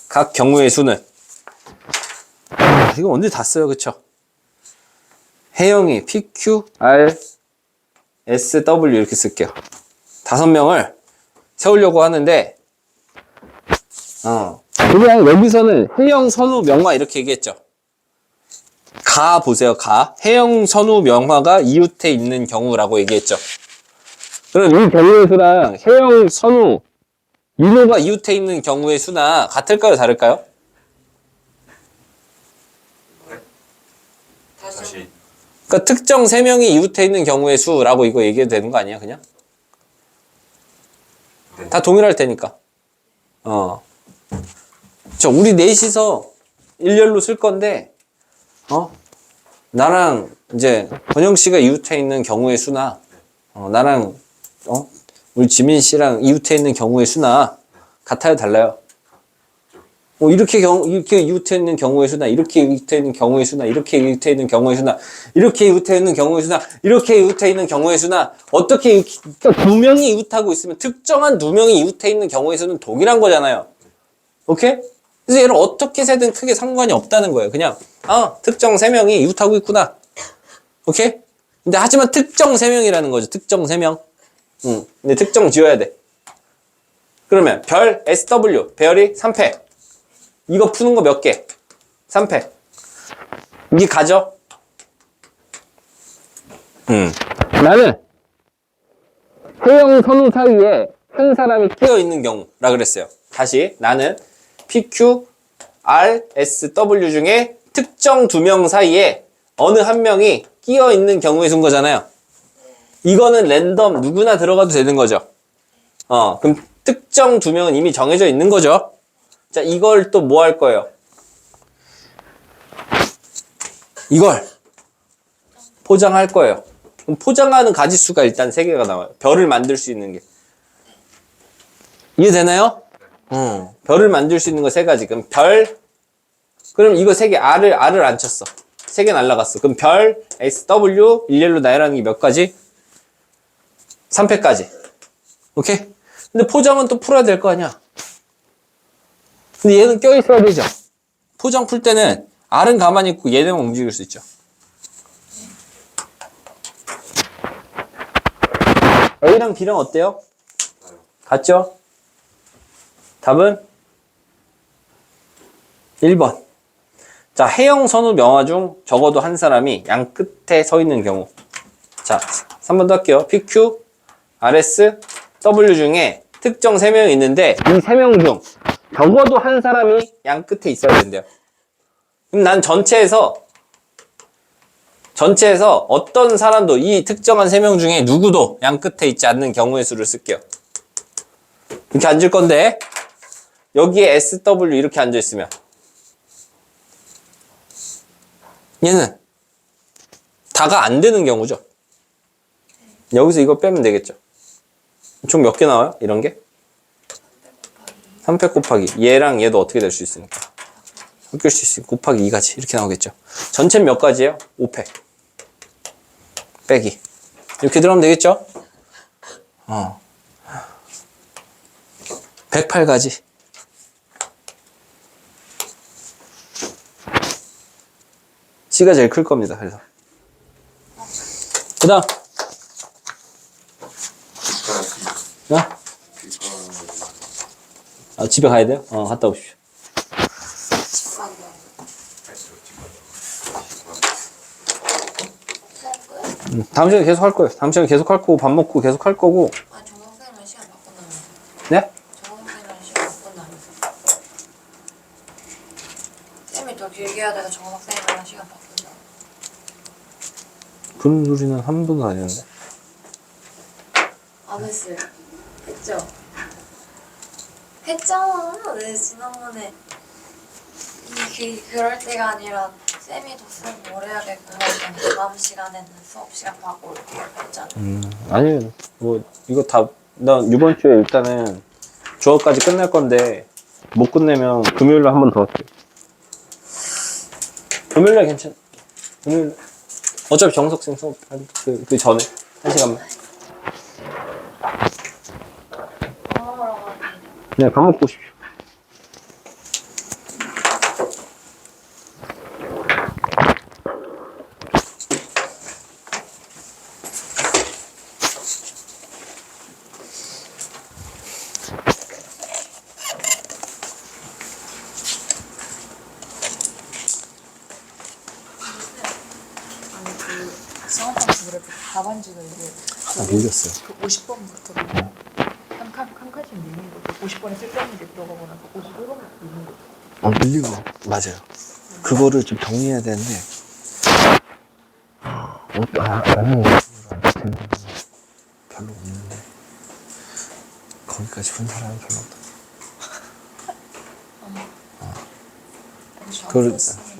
각 경우의 수는. 이거 언제 다 써요, 그쵸? 혜영이, PQ, R, S, W 이렇게 쓸게요. 5명을 세우려고 하는데, 그냥 여기서는 혜영, 선우, 명화 이렇게 얘기했죠. 가 보세요, 가. 혜영, 선우, 명화가 이웃에 있는 경우라고 얘기했죠. 그럼 이 경우의 수랑 혜영, 선우, 민호가 이웃에 있는 경우의 수나 같을까요, 다를까요? 다시 그러니까 특정 3명이 이웃에 있는 경우의 수라고 이거 얘기해도 되는 거 아니야, 그냥? 네. 다 동일할 테니까. 우리 넷이서 일렬로 쓸 건데, 나랑 이제 권영 씨가 이웃에 있는 경우의 수나, 나랑 우리 지민 씨랑 이웃에 있는 경우의 수나 같아요, 달라요? 이렇게 이웃에 있는 경우의 수나, 이렇게 이웃에 있는 경우의 수나, 이렇게 이웃에 있는 경우의 수나, 이렇게 이웃에 있는 경우의 수나, 이렇게 이웃에 있는 경우의 수나, 어떻게 그러니까 2명이 이웃하고 있으면 특정한 2명이 이웃에 있는 경우의 수는 동일한 거잖아요. 오케이? 그래서 얘를 어떻게 세든 크게 상관이 없다는 거예요. 그냥 특정 3명이 이웃하고 있구나. 오케이? 근데 하지만 특정 3명이라는 거죠. 특정 3명. 근데 특정 지어야 돼. 그러면 별 SW 배열이 3패. 이거 푸는 거 몇 개? 3패. 이게 가죠? 나는 혜영, 선우 사이에 한 사람이 끼어 있는 경우라 그랬어요. 다시 나는 PQ, R, S, W 중에 특정 2명 사이에 어느 한 명이 끼어 있는 경우에 쓴 거잖아요. 이거는 랜덤 누구나 들어가도 되는 거죠. 그럼 특정 2명은 이미 정해져 있는 거죠. 자, 이걸 또 뭐 할 거예요? 이걸 포장할 거예요. 그럼 포장하는 가지수가 일단 3개가 나와요. 별을 만들 수 있는 게. 이해되나요? 별을 만들 수 있는 거 3가지. 그럼 별, 그럼 이거 3개, R을 안 쳤어. 3개 날라갔어. 그럼 별, S, W, 일렬로 나열하는 게 몇 가지? 3패까지. 오케이? 근데 포장은 또 풀어야 될 거 아니야? 근데 얘는 껴있어야 되죠? 포장 풀 때는 R은 가만히 있고 얘는 움직일 수 있죠. A랑 B랑 어때요? 같죠? 답은 1번. 자, 혜영, 선우, 명화 중 적어도 한 사람이 양 끝에 서 있는 경우. 자, 3번 더 할게요. PQ, RS, W 중에 특정 3명이 있는데 이 3명 중 적어도 한 사람이 양 끝에 있어야 된대요. 그럼 난 전체에서 어떤 사람도 이 특정한 3명 중에 누구도 양 끝에 있지 않는 경우의 수를 쓸게요. 이렇게 앉을 건데 여기에 SW 이렇게 앉아있으면 얘는 다가 안 되는 경우죠. 여기서 이거 빼면 되겠죠. 총 몇 개 나와요? 이런 게? 3패 곱하기 얘랑 얘도 어떻게 될 수 있으니까 섞일 수 있으니까 곱하기 2가지 이렇게 나오겠죠. 전체는 몇 가지예요? 5패 빼기 이렇게 들어가면 되겠죠? 108가지. C가 제일 클 겁니다. 그래서 그 다음 집에 가야 돼요? 갔다 오십시오. 다음 시간에 계속 할 거예요. 다음 시간에 계속 할 거고 밥 먹고 계속 할 거고. 정학생이랑 시간 바꾼다면. 네? 정학생이랑 시간 바꾼다면. 쌤이 더 길게 얘기해야 돼서 정학생이랑 시간 바꾸자. 그런 소리는 한 번도 안 했는데. 안 했어요. 했죠? 했잖아. 네, 지난번에 그럴 때가 아니라 쌤이 더 쓰면 뭘 해야겠고 그러니까 다음 시간에는 수업 시간 바꿀게요 했잖아. 아니, 뭐, 이거 다, 나 이번 주에 일단은 주어까지 끝낼 건데, 못 끝내면 금요일날 한 번 더 할게요. 금요일날 괜찮아. 금요일 어차피 정석생 수업 그 전에 한 시간만. 네, 밥 먹고 오십시오. 아니 그 성악하면서 그래 답안지가 이게 밀렸어요. 그 50번부터 한 칸씩 밀린 거죠. 50번에 쓸데없는 게 들어가고 나서 51번부터 밀린 거죠. 밀리고. 맞아요. 그거를 좀 정리해야 되는데. 나는 별로 없는데. 거기까지 본 사람은 별로 없다.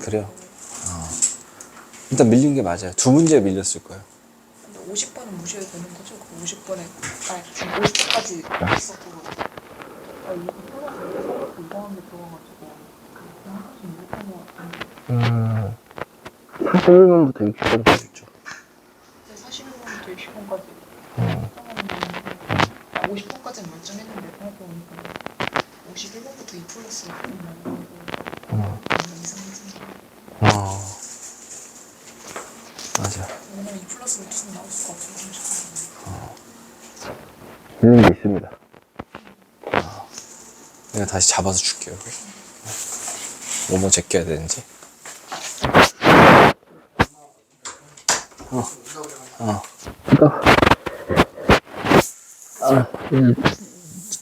그래요. 일단 밀린 게 맞아요. 두 문제 밀렸을 거예요. 근데 50번은 무시해도 되는 거죠? 그 50번에 아니 50까지 있었고 이거 풀어서 이상한 게 들어가가지고 그 못한 거 같은데 41번부터 60번까지 있죠. 41번부터 60번까지 50번까지는 멀쩡했는데 생각해보니까 51번부터 2 플러스 이상하지. 맞아. 왜냐면 2 플러스는 계속 나올 수가 없어. 있는 게 있습니다. 내가 다시 잡아서 줄게요. 뭐뭐 제껴야 되는지.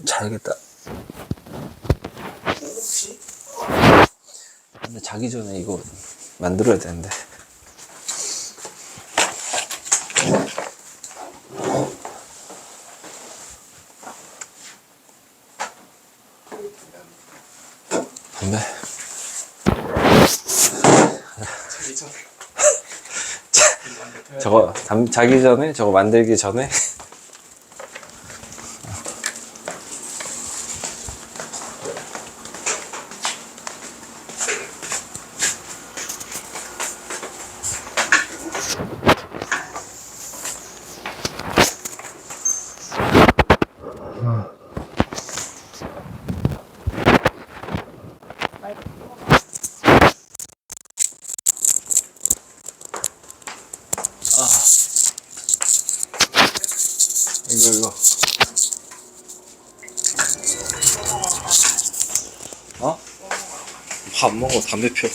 자야겠다. 근데 자기 전에 이거 만들어야 되는데. 담배. 저거 자기 전에 저거 만들기 전에 이거 어? 밥 먹어 담배 피워.